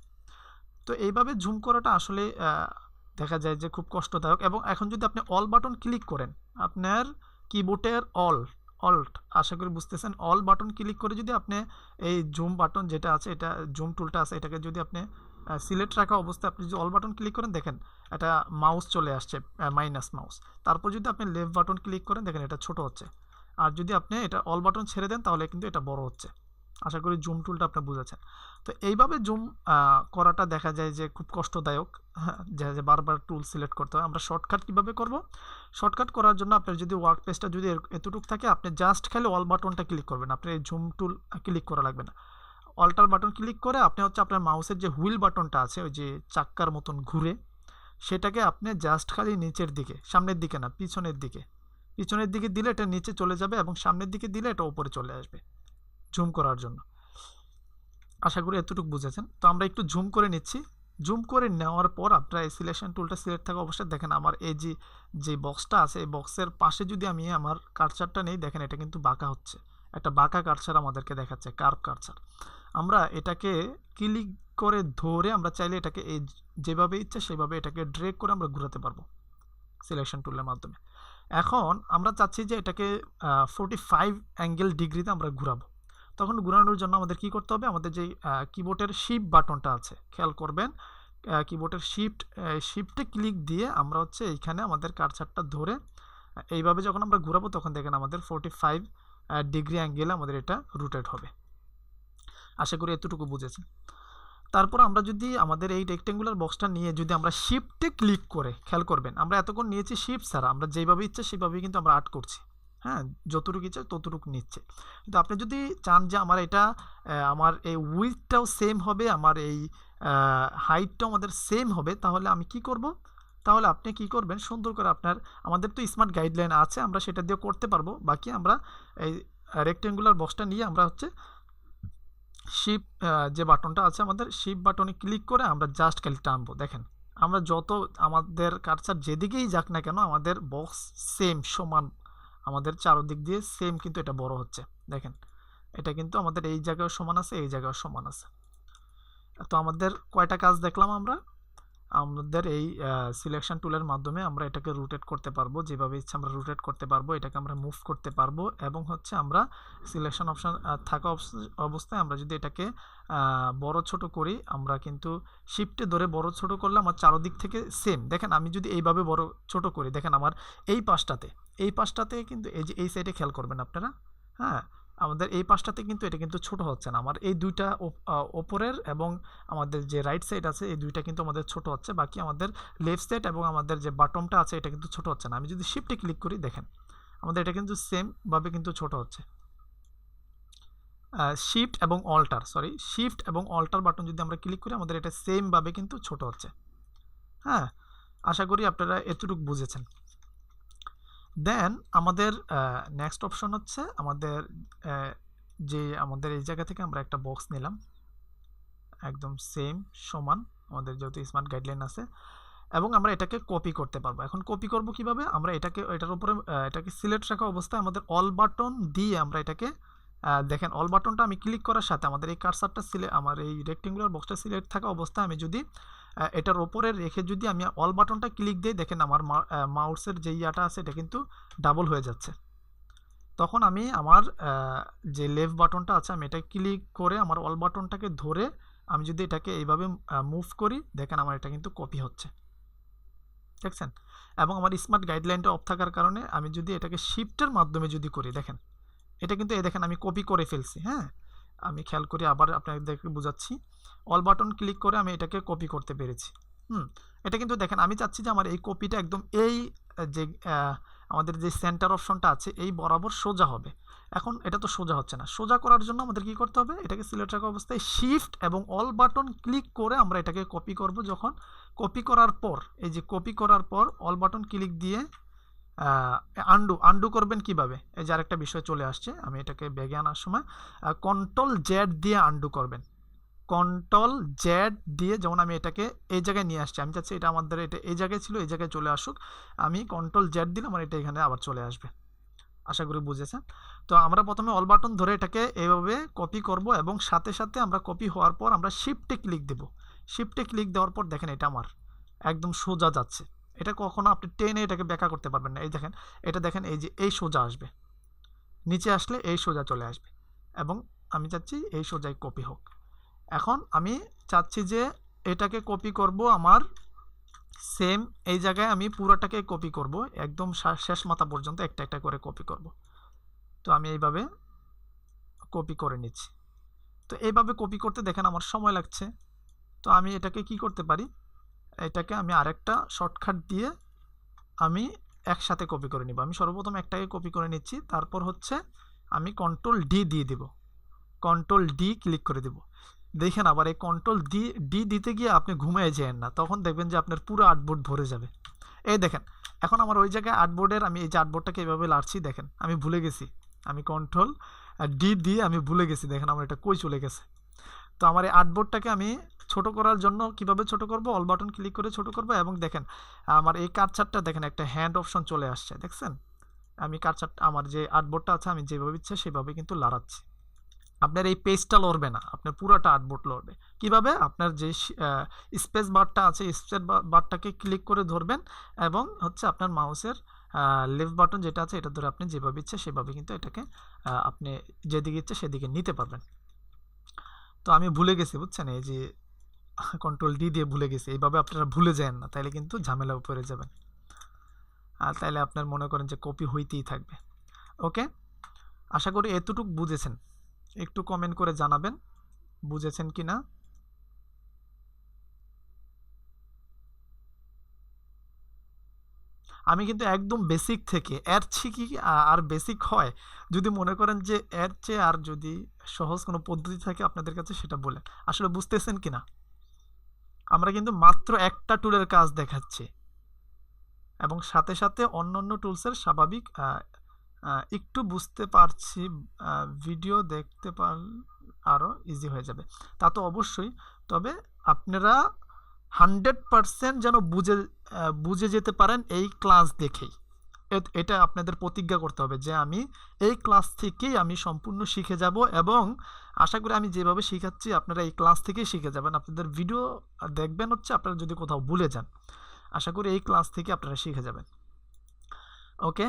তো এইভাবে জুম করাটা আসলে দেখা যায় যে খুব কষ্টদায়ক। এবং এখন যদি আপনি অল বাটন ক্লিক করেন, আপনার কিবোর্ডের অল্ট, আশা করি বুঝতেছেন, অল বাটন ক্লিক করে যদি আপনি এই জুম বাটন যেটা আছে, এটা জুম টুলটা আছে, এটাকে যদি আপনি সিলেক্ট রাখা অবস্থায় আপনি যদি অল বাটন ক্লিক করেন, দেখেন এটা মাউস চলে আসছে, মাইনাস মাউস। তারপর যদি আপনি লেফট বাটন ক্লিক করেন, দেখেন এটা ছোট হচ্ছে। আর যদি আপনি এটা অল বাটন ছেড়ে দেন, তাহলে কিন্তু এটা বড় হচ্ছে। আশা করি জুম টুলটা আপনি বুঝেছেন। তো এইভাবে জুম করাটা দেখা যায় যে খুব কষ্টদায়ক, যে বারবার টুল সিলেক্ট করতে হয়। আমরা শর্টকাট কিভাবে করব? শর্টকাট করার জন্য আপনার যদি ওয়ার্ক পেজটা যদি এতটুকু থাকে, আপনি জাস্ট খালি অল বাটনটা ক্লিক করবেন, আপনি এই জুম টুল ক্লিক করা লাগবে না। অল্টার বাটন ক্লিক করে আপনি হচ্ছে আপনার মাউসের যে হুইল বাটনটা আছে, ওই যে চাক্কার মতন ঘুরে, সেটাকে আপনি জাস্ট খালি নিচের দিকে, সামনের দিকে না, পিছনের দিকে দিলে এটা নিচে চলে যাবে এবং সামনের দিকে দিলে এটা উপরে চলে আসবে জুম করার জন্য। আশা করি এতটুকু বুঝেছেন। তো আমরা একটু জুম করে নিচ্ছি। জুম করে নেওয়ার পর আপনারা এই সিলেকশন টুলটা সিলেক্ট থাকা অবশ্যই দেখেন আমার এই যে বক্সটা আছে, এই বক্সের পাশে যদি আমি আমার কার্সারটা নেই, দেখেন এটা কিন্তু বাঁকা হচ্ছে, একটা বাঁকা কার্সার আমাদেরকে দেখাচ্ছে, কার্ভ কার্সার। আমরা এটাকে ক্লিক করে ধরে আমরা চাইলে এটাকে এই যেভাবে ইচ্ছে সেভাবে এটাকে ড্রেগ করে আমরা ঘোরাতে পারবো সিলেকশন টুলের মাধ্যমে। এখন আমরা চাচ্ছি যে এটাকে 45 অ্যাঙ্গেল ডিগ্রিতে আমরা ঘুরাবো। তখন ঘোরানোর জন্য আমাদের কি করতে হবে, আমাদের যে কিবোর্ডের শিফট বাটনটা আছে, খেয়াল করবেন, কিবোর্ডের শিফটে ক্লিক দিয়ে আমরা হচ্ছে এইখানে আমাদের কার্সারটা ধরে এইভাবে যখন আমরা ঘোরাবো, তখন দেখেন আমাদের 45 ডিগ্রি অ্যাঙ্গেলে আমাদের এটা রোটেট হবে। আশা করি এতটুকু বুঝেছেন। তারপর আমরা যদি আমাদের এই রেক্টেঙ্গুলার বক্সটা নিয়ে যদি আমরা শিফটে ক্লিক করে, খেয়াল করবেন আমরা এতক্ষণ নিয়েছি শিফট ছাড়া, আমরা যেভাবে ইচ্ছে সেভাবেই কিন্তু আমরা আর্ট করছি। হ্যাঁ, যতটুকু ইচ্ছে ততটুকু নিচ্ছে। কিন্তু আপনি যদি চান যে আমার এটা আমার এই উইডথটাও সেম হবে, আমার এই হাইটটাও আমাদের সেম হবে, তাহলে আমি কি করব? তাহলে আপনি কি করবেন, সুন্দর করে আপনার, আমাদের তো স্মার্ট গাইডলাইন আছে, আমরা সেটা দিয়ে করতে পারবো। বাকি আমরা এই রেক্টেঙ্গুলার বক্সটা নিয়ে আমরা হচ্ছে শিফট যে বাটনটা আছে আমাদের, শিফট বাটনে ক্লিক করে আমরা জাস্ট খালি টানবো। দেখেন আমরা যত আমাদের কার্সার যেদিকেই যাক না কেন, আমাদের বক্স সেম সমান, আমাদের চারদিক দিয়ে সেম কিন্তু এটা বড় হচ্ছে। দেখেন এটা কিন্তু আমাদের এই জায়গায় সমান আছে, এই জায়গায় সমান আছে। তো আমাদের কয়টা কাজ দেখলাম আমরা? আমাদের এই সিলেকশন টুলের মাধ্যমে আমরা এটাকে রোটেট করতে পারবো, যেভাবে ইচ্ছা আমরা রোটেট করতে পারবো, এটাকে আমরা মুভ করতে পারবো। এবং হচ্ছে আমরা সিলেকশন অপশন থাকা অবস্থায় আমরা যদি এটাকে বড় ছোট করি, আমরা কিন্তু শিফটে ধরে বড় ছোট করলে আমার চারদিক থেকে সেম। দেখেন আমি যদি এইভাবে বড় ছোট করি, দেখেন আমার এই পাশটাতে কিন্তু এই যে এই সাইডে খেয়াল করবেন আপনারা, হ্যাঁ, আমাদের এই পাশটাতে কিন্তু এটা কিন্তু ছোট হচ্ছে না। আমার এই দুইটা ওপরের এবং আমাদের যে রাইট সাইড আছে, এই দুইটা কিন্তু আমাদের ছোট হচ্ছে। বাকি আমাদের লেফট সাইড এবং আমাদের যে বাটমটা আছে, এটা কিন্তু ছোট হচ্ছে না। আমি যদি শিফটে ক্লিক করি, দেখেন আমাদের এটা কিন্তু সেম ভাবে কিন্তু ছোট হচ্ছে। শিফট এবং অল্টার বাটন যদি আমরা ক্লিক করি, আমাদের এটা সেম ভাবে কিন্তু ছোট হচ্ছে। হ্যাঁ, আশা করি আপনারা এতটুকু বুঝেছেন। দেন আমাদের নেক্সট অপশন হচ্ছে আমাদের যে আমাদের এই জায়গা থেকে আমরা একটা বক্স নিলাম, একদম সেম সমান, আমাদের যেহেতু স্মার্ট গাইডলাইন আছে। এবং আমরা এটাকে কপি করতে পারবো। এখন কপি করব কিভাবে, আমরা এটার উপরে এটাকে সিলেক্ট রাখা অবস্থায় আমাদের অল বাটন দিয়ে আমরা এটাকে দেখেন অল বাটনটা আমি ক্লিক করার সাথে আমাদের এই কার্সারটা আমার এই রেক্টেঙ্গুলার বক্সটা সিলেক্ট থাকা অবস্থায় আমি যদি এটার ওপরে রেখে যদি আমি অল বাটনটা ক্লিক দিই, দেখেন আমার মাউসের যে ইয়াটা আছে এটা কিন্তু ডাবল হয়ে যাচ্ছে। তখন আমি আমার যে লেফট বাটনটা আছে আমি এটা ক্লিক করে আমার অল বাটনটাকে ধরে আমি যদি এটাকে এইভাবে মুভ করি, দেখেন আমার এটা কিন্তু কপি হচ্ছে, দেখছেন। এবং আমার স্মার্ট গাইডলাইনটা অফ থাকার কারণে আমি যদি এটাকে শিফটের মাধ্যমে যদি করি, দেখেন এটা কিন্তু এই দেখেন আমি কপি করে ফেলছি। হ্যাঁ, আমি খেয়াল করি আবার আপনাদেরকে বোঝাচ্ছি। অল বাটন ক্লিক করে আমি এটাকে কপি করতে পেরেছি। এটা কিন্তু দেখেন আমি চাচ্ছি যে আমার এই কপিটা একদম এই যে আমাদের যে সেন্টার অপশনটা আছে এই বরাবর সোজা হবে। এখন এটা তো সোজা হচ্ছে না, সোজা করার জন্য আমাদের কি করতে হবে, এটাকে সিলেক্ট রাখা অবস্থায় শিফট এবং অল বাটন ক্লিক করে আমরা এটাকে কপি করব। যখন কপি করার পর এই যে কপি করার পর অল বাটন ক্লিক দিয়ে আন্ডু করবেন কিভাবে, এই যে আরেকটা বিষয় চলে আসছে। আমি এটাকে ব্যাগে আনার সময় কন্ট্রোল জেড দিয়ে আন্ডু করবেন। কন্ট্রোল জেড দিয়ে যেমন আমি এটাকে এই জায়গায় নিয়ে আসছি, আমি চাচ্ছি এটা আমাদের এটা এই জায়গায় ছিল, এই জায়গায় চলে আসুক। আমি কন্ট্রোল জেড দিলে আমার এটা এখানে আবার চলে আসবে। আশা করি বুঝেছেন। তো আমরা প্রথমে অল বাটন ধরে এটাকে এইভাবে কপি করব এবং সাথে সাথে আমরা কপি হওয়ার পর আমরা শিফটে ক্লিক দেব। শিফটে ক্লিক দেওয়ার পর দেখেন এটা আমার একদম সোজা যাচ্ছে। এটা কখনো আপনি টেনে এটাকে ব্যাখ্যা করতে পারবেন না। এই দেখেন এটা দেখেন এই যে এই সোজা আসবে, নিচে আসলে এই সোজা চলে আসবে এবং আমি চাচ্ছি এই সোজাই কপি হোক। এখন আমি চাচ্ছি যে এটাকে কপি করব আমার সেম এই জায়গায় আমি পুরোটাকে কপি করব, একদম শেষ মাথা পর্যন্ত একটা একটা করে কপি করব। তো আমি এইভাবে কপি করে নিচ্ছি। তো এইভাবে কপি করতে দেখেন আমার সময় লাগছে। তো আমি এটাকে কি করতে পারি, এটাকে আমি আরেকটা শর্টকাট দিয়ে আমি একসাথে কপি করে নিব। আমি সর্বপ্রথম একটাকে কপি করে নিচ্ছি, তারপর হচ্ছে আমি কন্ট্রোল ডি দিয়ে দিব, কন্ট্রোল ডি ক্লিক করে দেব। দেখেন আবার এই কন্ট্রোল ডি দিতে গিয়ে আপনি ঘুমিয়ে যান না, তখন দেখবেন যে আপনার পুরো আর্টবোর্ড ভরে যাবে। এই দেখেন এখন আমার ওই জায়গায় আর্টবোর্ডের আমি এই যে আর্টবোর্ডটাকে এভাবে লাড়ছি, দেখেন আমি ভুলে গেছি, আমি কন্ট্রোল ডি দিয়ে আমি ভুলে গেছি, দেখেন আমার এটা কই চলে গেছে। তো আমার এই আর্টবোর্ডটাকে আমি ছোট করার জন্য কিভাবে ছোট করব, অল বাটন ক্লিক করে ছোট করব এবং দেখেন আমার এই কার্সারটা দেখেন একটা হ্যান্ড অপশন চলে আসছে, দেখছেন। আমি কার্সারটা আমার যে আর্টবোর্ডটা আছে আমি যেভাবে ইচ্ছে সেভাবে কিন্তু লাড়াচ্ছি। আপনার এই পেজটা লড়বে না, আপনার পুরোটা আর্টবোর্ড লড়বে। কিভাবে, আপনার যে স্পেস বারটা আছে স্পেস বারটাকে ক্লিক করে ধরবেন এবং হচ্ছে আপনার মাউসের লেফট বাটন যেটা আছে এটা ধরে আপনি যেভাবে ইচ্ছে সেভাবে কিন্তু এটাকে আপনি যেদিকে ইচ্ছে সেদিকে নিতে পারবেন। তো আমি ভুলে গেছি বুঝছেন, এই যে কন্ট্রোল ডি দিয়ে ভুলে গেছি, এইভাবে আপনারা ভুলে যান না, তাইলে কিন্তু ঝামেলা পড়ে যাবেন। আর তাইলে আপনার মনে করেন যে কপি হইতেই থাকবে। ওকে, আশা করি এতটুকু বুঝেছেন। একটু কমেন্ট করে জানাবেন বুঝেছেন কিনা। আমি কিন্তু একদম বেসিক থেকে, এর কি আর বেসিক হয়, যদি মনে করেন যে এর চেয়ে আর যদি সহজ কোনো পদ্ধতি থাকে আপনাদের কাছে সেটা বলে, আসলে বুঝতেছেন কিনা। আমরা কিন্তু মাত্র একটা টুলের কাজ দেখাচ্ছি এবং সাথে সাথে অন্যান্য টুলসের স্বাভাবিক একটু বুঝতে পারছি, ভিডিও দেখতে আরও ইজি হয়ে যাবে, তা তো অবশ্যই। তবে আপনারা 100% যেন বুঝে যেতে পারেন এই ক্লাস দেখেই, এটা আপনাদের প্রতিজ্ঞা করতে হবে যে আমি এই ক্লাস থেকেই আমি সম্পূর্ণ শিখে যাব এবং আশা করি আমি যেভাবে শেখাচ্ছি আপনারা এই ক্লাস থেকেই শিখে যাবেন। আপনাদের ভিডিও দেখবেন হচ্ছে আপনারা যদি কোথাও ভুলে যান, আশা করি এই ক্লাস থেকে আপনারা শিখে যাবেন। ওকে,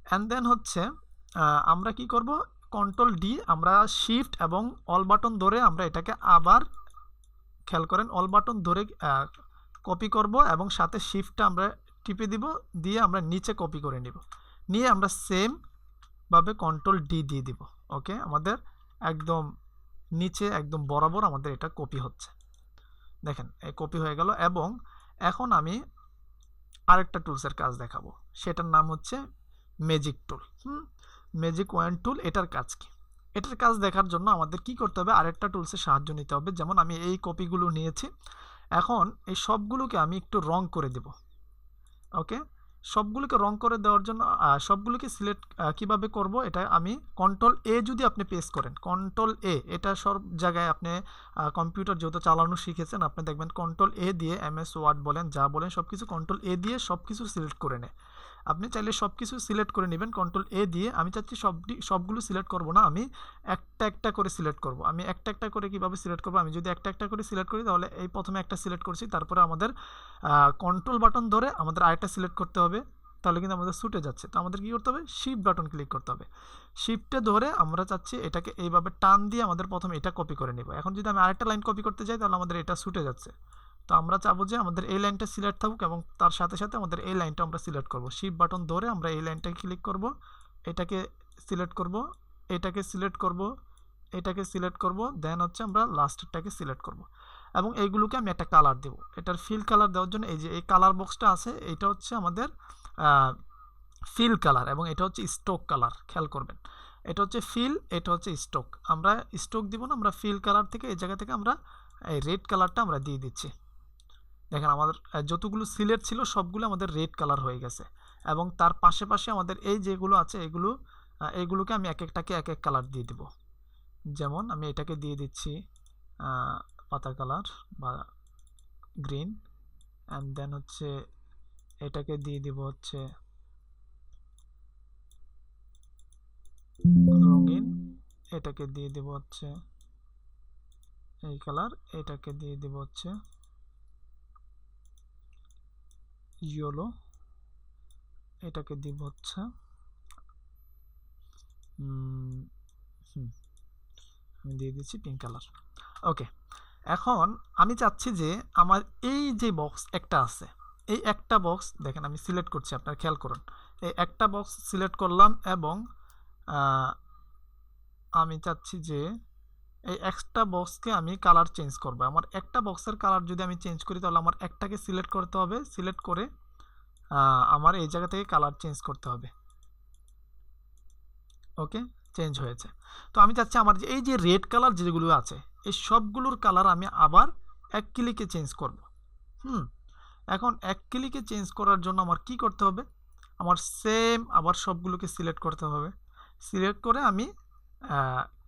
অ্যান্ড দেন হচ্ছে আমরা কি করব, কন্ট্রোল ডি আমরা শিফট এবং অল বাটন ধরে আমরা এটাকে আবার খেয়াল করেন অল বাটন ধরে কপি করব এবং সাথে শিফটটা আমরা টিপে দিব, দিয়ে আমরা নিচে কপি করে নিব, নিয়ে আমরা সেম ভাবে কন্ট্রোল ডি দিয়ে দিব। ওকে, আমাদের একদম নিচে একদম বরাবর আমাদের এটা কপি হচ্ছে, দেখেন এই কপি হয়ে গেল। এবং এখন আমি আরেকটা টুলসের কাজ দেখাবো, সেটার নাম হচ্ছে ম্যাজিক টুল। ম্যাজিক ওয়ান টুল, এটার কাজ কি, এটার কাজ দেখার জন্য আমাদের কি করতে হবে, আরেকটা টুলসের সাহায্য নিতে হবে। যেমন আমি এই কপিগুলো নিয়েছি, এখন এই সবগুলোকে আমি একটু রং করে দেব। ওকে, সবগুলোকে রং করে দেওয়ার জন্য সবগুলোকে সিলেক্ট কিভাবে করব, এটা আমি কন্ট্রোল এ যদি আপনি প্রেস করেন, কন্ট্রোল এ, এটা সব জায়গায় আপনি কম্পিউটার যেহেতু চালানো শিখেছেন আপনি দেখবেন কন্ট্রোল এ দিয়ে এমএস ওয়ার্ড বলেন যা বলেন সব কিছু কন্ট্রোল এ দিয়ে সব কিছু সিলেক্ট করে নেয়। আপনি চাইলে সব কিছু সিলেক্ট করে নেবেন কন্ট্রোল এ দিয়ে। আমি চাচ্ছি সবগুলো সিলেক্ট করব না, আমি একটা একটা করে সিলেক্ট করব। আমি একটা একটা করে কিভাবে সিলেক্ট করব, আমি যদি একটা একটা করে সিলেক্ট করি তাহলে এই প্রথমে একটা সিলেক্ট করছি, তারপরে আমাদের কন্ট্রোল বাটন ধরে আমাদের আরেকটা সিলেক্ট করতে হবে, তাহলে কিন্তু আমাদের ছুটে যাচ্ছে। তো আমাদের কী করতে হবে, শিফট বাটন ক্লিক করতে হবে। শিফটে ধরে আমরা চাচ্ছি এটাকে এইভাবে টান দিয়ে আমাদের প্রথমে এটা কপি করে নেব। এখন যদি আমি আরেকটা লাইন কপি করতে যাই তাহলে আমাদের এটা ছুটে যাচ্ছে। তো আমরা চাবো যে আমাদের এই লাইনটা সিলেক্ট থাকুক এবং তার সাথে সাথে আমাদের এই লাইনটা আমরা সিলেক্ট করব। শিফট বাটন ধরে আমরা এই লাইনটাকে ক্লিক করব, এটাকে সিলেক্ট করব, এটাকে সিলেক্ট করব, এটাকে সিলেক্ট করব, দেন হচ্ছে আমরা লাস্টেরটাকে সিলেক্ট করব এবং এইগুলোকে আমি একটা কালার দেব। এটার ফিল কালার দেওয়ার জন্য এই যে এই কালার বক্সটা আছে এটা হচ্ছে আমাদের ফিল কালার এবং এটা হচ্ছে স্টোক কালার। খেয়াল করবেন এটা হচ্ছে ফিল, এটা হচ্ছে স্টোক। আমরা স্টোক দিব না, আমরা ফিল কালার থেকে এই জায়গা থেকে আমরা এই রেড কালারটা আমরা দিয়ে দিচ্ছি। দেখেন আমাদের যতগুলো সিলেক্ট ছিল সবগুলো আমাদের রেড কালার হয়ে গেছে এবং তার পাশে পাশে আমাদের এই যেগুলো আছে এইগুলোকে আমি এক একটাকে এক এক কালার দিয়ে দিব। যেমন আমি এটাকে দিয়ে দিচ্ছি পাতা কালার বা গ্রিন, অ্যান্ড দেন হচ্ছে এটাকে দিয়ে দিব হচ্ছে রঙিন, এটাকে দিয়ে দিব হচ্ছে এই কালার, এটাকে দিয়ে দিব হচ্ছে ইয়েলো, এটাকে দিব হচ্ছে আমি দিয়ে দিচ্ছি পিঙ্ক কালার। ওকে, এখন আমি চাচ্ছি যে আমার এই যে বক্স একটা আছে, এই একটা বক্স দেখেন আমি সিলেক্ট করছি, আপনারা খেয়াল করুন এই একটা বক্স সিলেক্ট করলাম এবং আমি চাচ্ছি যে এই একটা বক্সকে আমি কালার চেঞ্জ করব। আমার একটা বক্সের কালার যদি আমি চেঞ্জ করি তাহলে আমার একটাকে সিলেক্ট করতে হবে, সিলেক্ট করে আমার এই জায়গা থেকে কালার চেঞ্জ করতে হবে। ওকে, চেঞ্জ হয়েছে। তো আমি চাচ্ছি আমার যে এই যে রেড কালার যেগুলো আছে এই সবগুলোর কালার আমি আবার এক ক্লিকে চেঞ্জ করব। এখন এক ক্লিকে চেঞ্জ করার জন্য আমার কি করতে হবে, আমার সেম আবার সবগুলোকে সিলেক্ট করতে হবে। সিলেক্ট করে আমি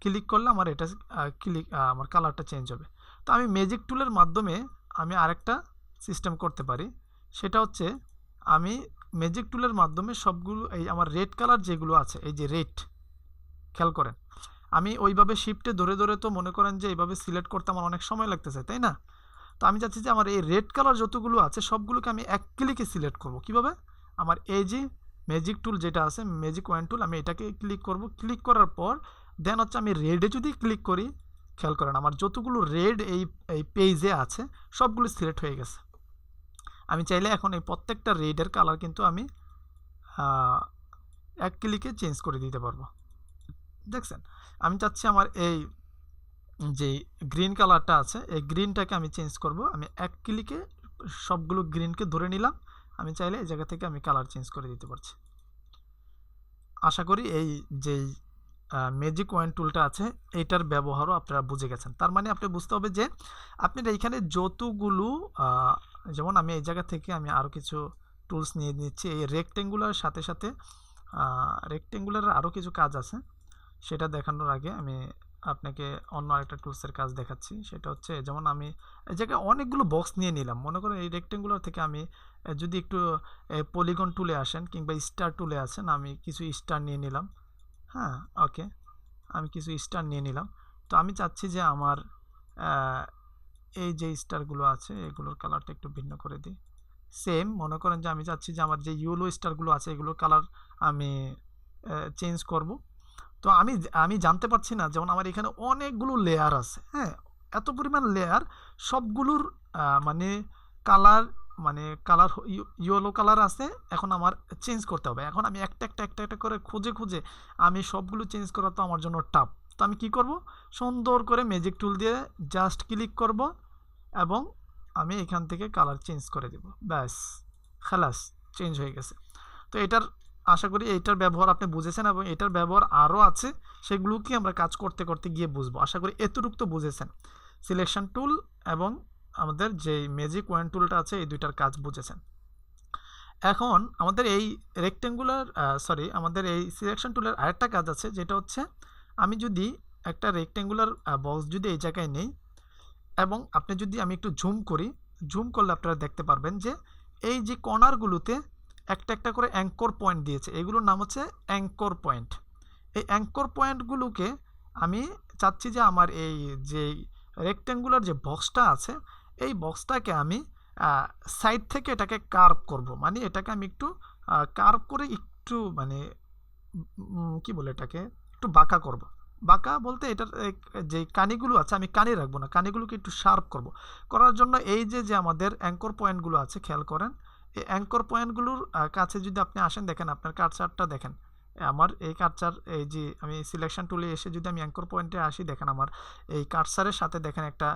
ক্লিক করলে আমার এটা আমার কালারটা চেঞ্জ হবে। তো আমি ম্যাজিক টুলের মাধ্যমে আমি আরেকটা সিস্টেম করতে পারি, সেটা হচ্ছে আমি ম্যাজিক টুলের মাধ্যমে সবগুলো এই আমার রেড কালার যেগুলো আছে এই যে রেড, খেয়াল করেন আমি ওইভাবে শিফটে ধরে ধরে তো মনে করেন যে এইভাবে সিলেক্ট করতে আমার অনেক সময় লাগতেছে, তাই না? তো আমি চাচ্ছি যে আমার এই রেড কালার যতগুলো আছে সবগুলোকে আমি এক ক্লিকে সিলেক্ট করব। কিভাবে, আমার এই যে ম্যাজিক টুল যেটা আছে ম্যাজিক ওয়ান টুল, আমি এটাকে ক্লিক করব। ক্লিক করার পর দেন হচ্ছে আমি রেডে যদি ক্লিক করি, খেয়াল করেন আমার যতগুলো রেড এই পেজে আছে সবগুলো সিলেক্ট হয়ে গেছে। আমি চাইলে এখন এই প্রত্যেকটা রেডের কালার কিন্তু আমি এক ক্লিকে চেঞ্জ করে দিতে পারবো। দেখছেন, আমি চাচ্ছি আমার এই যে গ্রিন কালারটা আছে এই গ্রিনটাকে আমি চেঞ্জ করব। আমি এক ক্লিকে সবগুলো গ্রিনকে ধরে নিলাম, আমি চাইলে এই জায়গা থেকে আমি কালার চেঞ্জ করে দিতে পারছি। আশা করি এই যেই ম্যাজিক ওয়ান টুলটা আছে এটার ব্যবহারও আপনারা বুঝে গেছেন। তার মানে আপনি বুঝতে হবে যে আপনার এইখানে যতগুলো যেমন আমি এই জায়গা থেকে আমি আরও কিছু টুলস নিয়ে নিচ্ছি। এই রেক্টেঙ্গুলার সাথে সাথে রেক্টেঙ্গুলারের আরও কিছু কাজ আছে, সেটা দেখানোর আগে আমি আপনাকে অন্য আরেকটা টুলসের কাজ দেখাচ্ছি। সেটা হচ্ছে যেমন আমি এই জায়গায় অনেকগুলো বক্স নিয়ে নিলাম, মনে করেন এই রেক্টেঙ্গুলার থেকে আমি যদি একটু পলিগন টুলে আসেন কিংবা স্টার টুলে আসেন, আমি কিছু স্টার নিয়ে নিলাম। হ্যাঁ, ওকে, আমি কিছু স্টার নিয়ে নিলাম। তো আমি চাচ্ছি যে আমার এই যে স্টারগুলো আছে এগুলোর কালারটা একটু ভিন্ন করে দিই। সেম মনে করেন যে আমি চাচ্ছি যে আমার যে ইয়েলো স্টারগুলো আছে এগুলোর কালার আমি চেঞ্জ করব। তো আমি জানতে পারছি না, যেমন আমার এখানে অনেকগুলো লেয়ার আছে, হ্যাঁ এত পরিমাণ লেয়ার, সবগুলোর মানে কালার ইয়েলো কালার আছে, এখন আমার চেঞ্জ করতে হবে। এখন আমি একটা একটা একটা একটা করে খুঁজে খুঁজে আমি সবগুলো চেঞ্জ করা তো আমার জন্য টাফ। তো আমি কি করব, সুন্দর করে ম্যাজিক টুল দিয়ে জাস্ট ক্লিক করব এবং আমি এখান থেকে কালার চেঞ্জ করে দেব, ব্যাস খালাস চেঞ্জ হয়ে গেছে। তো এটার আশা করি এইটার ব্যবহার আপনি বুঝেছেন এবং এটার ব্যবহার আরও আছে, সেগুলোকে আমরা কাজ করতে করতে গিয়ে বুঝবো। আশা করি এতটুকু তো বুঝেছেন, সিলেকশন টুল এবং আমাদের যে ম্যাজিক ওয়ান টুলটা আছে এই দুইটার কাজ বুঝেছেন। এখন আমাদের এই আমাদের এই সিলেকশন টুলের আরেকটা কাজ আছে, যেটা হচ্ছে আমি যদি একটা রেক্টেঙ্গুলার বক্স যদি এই জায়গায় নেই এবং আমি একটু জুম করলে আপনারা দেখতে পারবেন যে এই যে কর্নারগুলোতে একটা একটা করে অ্যাঙ্কর পয়েন্ট দিয়েছে, এগুলোর নাম হচ্ছে অ্যাঙ্কর পয়েন্ট। এই অ্যাঙ্কর পয়েন্টগুলোকে আমি চাচ্ছি যে আমার এই যে রেক্টেঙ্গুলার যে বক্সটা আছে এই বক্সটাকে আমি সাইড থেকে এটাকে কার্ভ করব, মানে এটাকে আমি একটু কার্ভ করে একটু মানে কি বলে এটাকে একটু বাঁকা করব। বাঁকা বলতে এটার যে কানিগুলো আছে আমি কানি রাখবো না, কানিগুলোকে একটু শার্প করব। করার জন্য এই যে আমাদের অ্যাঙ্কর পয়েন্টগুলো আছে খেয়াল করেন, এই অ্যাঙ্কর পয়েন্টগুলোর কাছে যদি আপনি আসেন, দেখেন আপনার কার্সারটা দেখেন, আমার এই কার্সার এই যে আমি সিলেকশন টুলে এসে যদি আমি অ্যাঙ্কর পয়েন্টে আসি, দেখেন আমার এই কার্সারের সাথে দেখেন একটা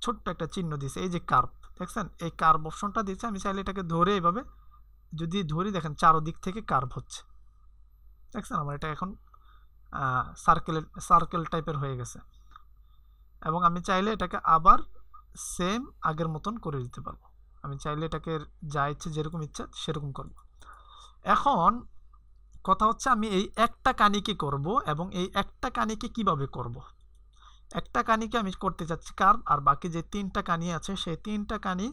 ছোট্ট একটা চিহ্ন দিয়েছে, এই যে কার্ভ দেখছেন, এই কার্ভ অপশনটা দিয়েছে। আমি চাইলে এটাকে ধরে এভাবে যদি ধরি, দেখেন চারোদিক থেকে কার্ভ হচ্ছে, দেখছেন আমার এটা এখন সার্কেল টাইপের হয়ে গেছে। এবং আমি চাইলে এটাকে আবার সেম আগের মতন করে দিতে পারবো, আমি চাইলে এটাকে যা ইচ্ছে যেরকম ইচ্ছা সেরকম করব। এখন কথা হচ্ছে আমি এই একটা কানিকে করব এবং এই একটা কানিকে কিভাবে করব। একটা কানিকে আমি করতে চাচ্ছি কার্ভ, আর বাকি যে তিনটা কানি আছে সেই তিনটা কানি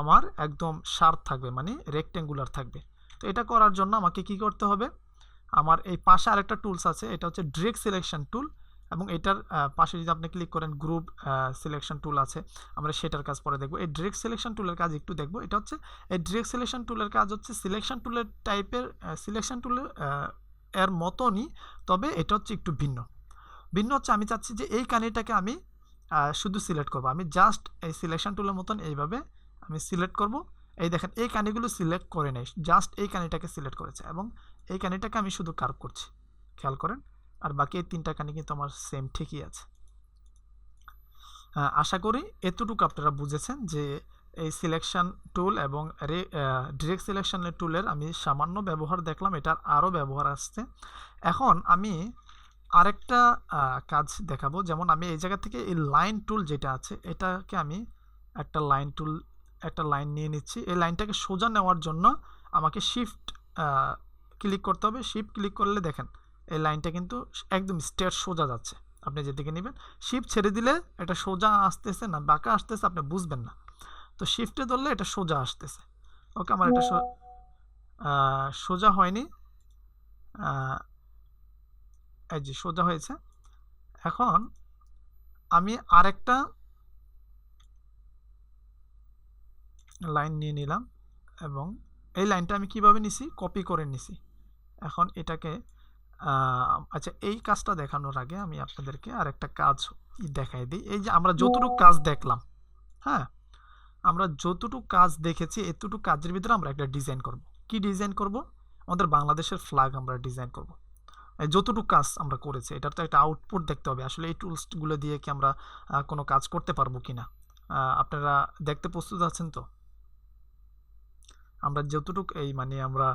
আমার একদম শার্প থাকবে, মানে রেক্টেঙ্গুলার থাকবে। তো এটা করার জন্য আমাকে কি করতে হবে, আমার এই পাশে আরেকটা টুলস আছে, এটা হচ্ছে ডিরেক্ট সিলেকশন টুল, এবং এটার পাশে যদি আপনি ক্লিক করেন গ্রুপ সিলেকশন টুল আছে, আমরা সেটার কাজ পরে দেখব। এই ডিরেক্ট সিলেকশন টুলের কাজ একটু দেখব। এটা হচ্ছে এই ডিরেক্ট সিলেকশন টুলের কাজ হচ্ছে সিলেকশন টুলের টাইপের, সিলেকশন টুলের এর মতনই, তবে এটা হচ্ছে একটু ভিন্ন হচ্ছে। আমি চাচ্ছি যে এই কানিটাকে আমি শুধু সিলেক্ট করব, আমি জাস্ট এই সিলেকশন টুলের মতন এইভাবে আমি সিলেক্ট করব। এই দেখেন এই কানিগুলো সিলেক্ট করে নেই, জাস্ট এই কানিটাকে সিলেক্ট করেছে এবং এই কানিটাকে আমি শুধু কার্ভ করছি, খেয়াল করেন। আর বাকি এই তিনটা কানি কিন্তু আমার সেম ঠিকই আছে। আশা করি এতটুকু আপনারা বুঝেছেন যে এই সিলেকশন টুল এবং ডিরেক্ট সিলেকশনের টুলের আমি সামান্য ব্যবহার দেখলাম, এটার আরও ব্যবহার আসছে। এখন আমি আরেকটা কাজ দেখাবো, যেমন আমি এই জায়গা থেকে এই লাইন টুল যেটা আছে এটাকে আমি একটা লাইন নিয়ে নিচ্ছি। এই লাইনটাকে সোজা নেওয়ার জন্য আমাকে শিফট ক্লিক করতে হবে। শিফট ক্লিক করলে দেখেন এই লাইনটা কিন্তু একদম স্ট্রেট সোজা যাচ্ছে, আপনি যেদিকে নেবেন। শিফট ছেড়ে দিলে এটা সোজা আসতেছে না বাঁকা আসতেছে, আপনি বুঝবেন না। তো শিফটে ধরলে এটা সোজা আসতেছে। ওকে, আমার এটা সোজা হয়নি, এই যে সোজা হয়েছে। এখন আমি আরেকটা লাইন নিয়ে নিলাম এবং এই লাইনটা আমি কিভাবে নিছি, কপি করে নিছি। এখন এটাকে আচ্ছা, এই কাজটা দেখানোর আগে আমি আপনাদেরকে আরেকটা কাজ দেখাই দিই। এই যে আমরা যতটুকু কাজ দেখলাম, হ্যাঁ, আমরা যতটুকু কাজ দেখেছি এতটুকু কাজের ভিতরে আমরা একটা ডিজাইন করব। কি ডিজাইন করব? আমাদের বাংলাদেশের ফ্ল্যাগ আমরা ডিজাইন করব। যতটুকু কাজ আমরা করেছি এটার তো একটা আউটপুট দেখতে হবে, আসলে এই টুলসগুলো দিয়ে কি আমরা কোনো কাজ করতে পারবো কিনা। আপনারা দেখতে প্রস্তুত আছেন তো? আমরা যতটুকু আমরা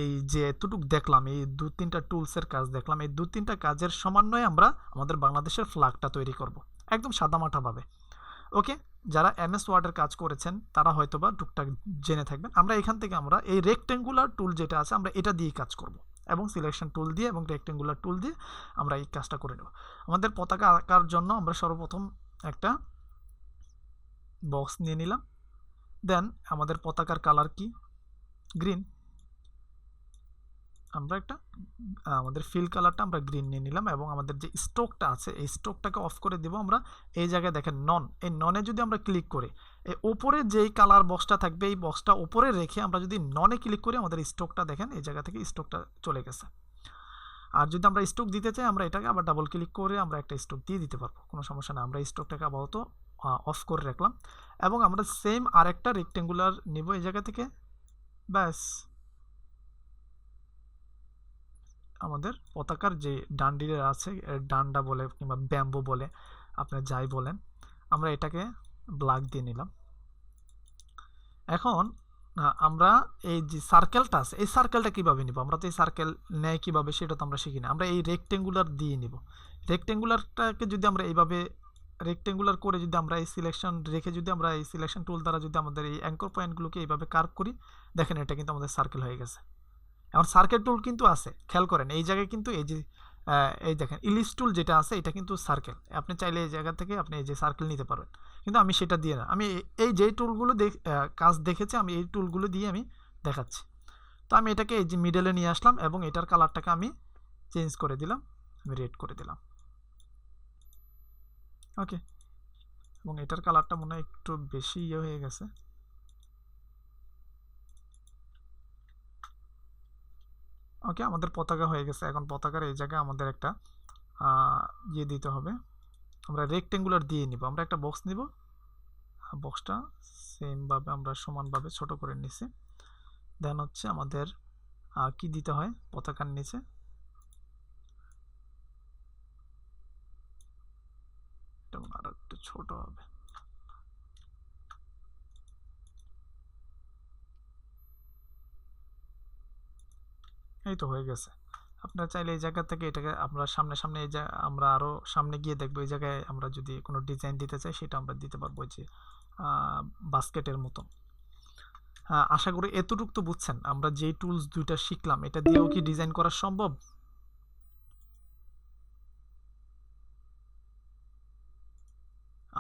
এই যে এতটুকু দেখলাম, এই দু তিনটা টুলসের কাজ দেখলাম, এই দু তিনটা কাজের সমন্বয়ে আমরা আমাদের বাংলাদেশের ফ্ল্যাগটা তৈরি করব একদম সাদামাটাভাবে। ওকে, যারা এমএস ওয়ার্ডের কাজ করেছেন তারা হয়তোবা টুকটাক জেনে থাকবেন। আমরা এখান থেকে আমরা এই রেক্টেঙ্গুলার টুল যেটা আছে আমরা এটা দিয়ে কাজ করব, এবং সিলেকশন টুল দিয়ে এবং রেক্টেঙ্গুলার টুল দিয়ে আমরা এই কাজটা করে নেব। আমাদের পতাকা আঁকার জন্য আমরা সর্বপ্রথম একটা বক্স নিয়ে নিলাম। দেন আমাদের পতাকার কালার কি? গ্রিন। আমরা আমাদের ফিল কালারটা আমরা গ্রিন নিয়ে নিলাম এবং আমাদের যে স্ট্রোকটা আছে এই স্ট্রোকটাকে অফ করে দেব আমরা। এই জায়গায় দেখেন নন, এই ননে যদি আমরা ক্লিক করি, এই ওপরে যেই কালার বক্সটা থাকবে এই বক্সটা ওপরে রেখে আমরা যদি ননে ক্লিক করি, আমাদের স্ট্রোকটা দেখেন এই জায়গা থেকে স্ট্রোকটা চলে গেছে। আর যদি আমরা স্ট্রোক দিতে চাই আমরা এটাকে আবার ডাবল ক্লিক করে আমরা একটা স্ট্রোক দিয়ে দিতে পারবো, কোনো সমস্যা না। আমরা স্ট্রোকটাকে আপাতত অফ করে রাখলাম এবং আমরা সেম আরেকটা রেক্টেঙ্গুলার নিব এই জায়গা থেকে। ব্যাস, আমাদের পতাকার যে ডান্ডিলে আছে, ডান্ডা বলে কিংবা ব্যাম্বো বলে আপনি যাই বলেন, আমরা এটাকে ব্ল্যাক দিয়ে নিলাম। এখন আমরা এই যে সার্কেলটা আছে এই সার্কেলটা কিভাবে নিব, আমরা তো এই সার্কেল নেয় কিভাবে সেটা তো আমরা শিখি না। আমরা এই রেক্টেঙ্গুলার দিয়ে নিব। রেক্টেঙ্গুলারটাকে যদি আমরা এইভাবে রেক্টেঙ্গুলার করে যদি আমরা এই সিলেকশন রেখে যদি আমরা এই সিলেকশন টুল দ্বারা যদি আমাদের এই অ্যাঙ্কর পয়েন্টগুলোকে এইভাবে কার্ভ করি, দেখেন এটা কিন্তু আমাদের সার্কেল হয়ে গেছে। এখন সার্কেল টুল কিন্তু আছে, খেয়াল করেন এই জায়গায় কিন্তু এই যে এই দেখেন ইলিশ টুল যেটা আছে এটা কিন্তু সার্কেল, আপনি চাইলে এই জায়গা থেকে আপনি এই যে সার্কেল নিতে পারবেন, কিন্তু আমি সেটা দিয়ে না, আমি এই যে টুলগুলো কাজ দেখেছি আমি এই টুলগুলো দিয়ে আমি দেখাচ্ছি। তো আমি এটাকে এই যে মিডলে নিয়ে আসলাম এবং এটার কালারটাকে আমি চেঞ্জ করে দিলাম, আমি রেড করে দিলাম। ওকে, এবং এটার কালারটা মনে হয় একটু বেশি ইয়ে হয়ে গেছে। ওকে, আমাদের পতাকা হয়ে গেছে। এখন পতাকার এই জায়গায় আমাদের একটা ইয়ে দিতে হবে, আমরা রেক্টেঙ্গুলার দিয়ে নিব। আমরা একটা বক্স নিব, বক্সটা সেমভাবে আমরা সমানভাবে ছোট করে নিছি। দেন হচ্ছে আমাদের কি দিতে হয় পতাকার নিচে, এটা আরো একটু ছোট হবে। এই তো হয়ে গেছে। আপনারা চাইলে এই জায়গা থেকে এটাকে আমরা সামনে সামনে এই যে আমরা আরও সামনে গিয়ে দেখবো এই জায়গায় আমরা যদি কোনো ডিজাইন দিতে চাই সেটা আমরা দিতে পারবো, যে বাস্কেটের মতো। আশা করি এতটুকু তো বুঝছেন, আমরা যেই টুলস দুইটা শিখলাম এটা দিয়েও কি ডিজাইন করা সম্ভব?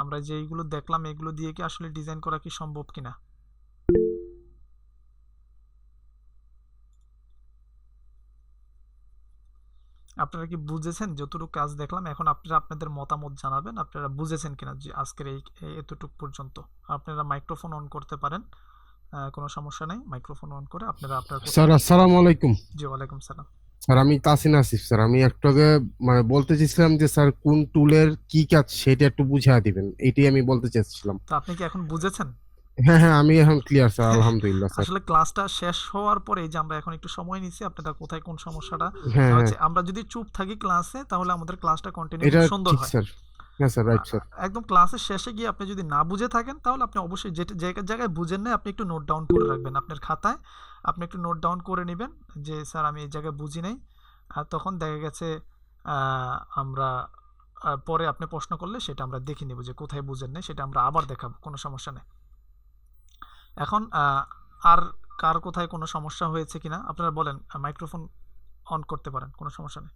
আমরা যেইগুলো দেখলাম এগুলো দিয়ে কি আসলে ডিজাইন করা কি সম্ভব কিনা? আপনারা কি বুঝেছেন? যতটুকু কাজ দেখলাম এখন আপনারা আপনাদের মতামত জানাবেন আপনারা বুঝেছেন কিনা যে আজকের এই এতটুকু পর্যন্ত। আপনারা মাইক্রোফোন অন করতে পারেন, কোনো সমস্যা নেই, মাইক্রোফোন অন করে আপনারা আপনার
স্যার আসসালামু আলাইকুম।
জি ওয়ালাইকুম সালাম।
স্যার আমি তাসিন আসিফ স্যার, আমি একটু আগে মানে বলতে চাইছিলাম যে স্যার কোন টুলের কি কাজ সেটা একটু বুঝিয়ে দিবেন, এটাই আমি বলতে চাইছিলাম।
তো আপনি কি এখন বুঝেছেন?
হ্যাঁ হ্যাঁ, আমি এখন ক্লিয়ার স্যার, আলহামদুলিল্লাহ স্যার।
আসলে ক্লাসটা শেষ হওয়ার পরে এই যে আমরা এখন একটু সময় নিচ্ছি আপনারা কোথায় কোন সমস্যাটা
হ্যাঁ হ্যাঁ,
হচ্ছে, আমরা যদি চুপ থাকি ক্লাসে তাহলে আমাদের ক্লাসটা কন্টিনিউ
এটা
সুন্দর
ঠিক
হয়।
স্যার। হ্যাঁ স্যার, রাইট স্যার।
একদম ক্লাসের শেষে গিয়ে আপনি যদি না বুঝে থাকেন তাহলে আপনি অবশ্যই যে জায়গায় বুঝেন না আপনি একটু নোট ডাউন করে রাখবেন আপনার খাতায়, আপনি একটু নোট ডাউন করে নেবেন যে স্যার আমি এই জায়গায় বুঝি নাই। আর তখন দেখা গেছে আমরা পরে আপনি প্রশ্ন করলে সেটা আমরা দেখে নেব যে কোথায় বুঝেন নাই, সেটা আমরা আবার দেখাবো, কোনো সমস্যা নেই। এখন আর কার কোথায় কোনো সমস্যা হয়েছে কিনা আপনারা বলেন, মাইক্রোফোন অন করতে পারেন, কোনো সমস্যা নেই।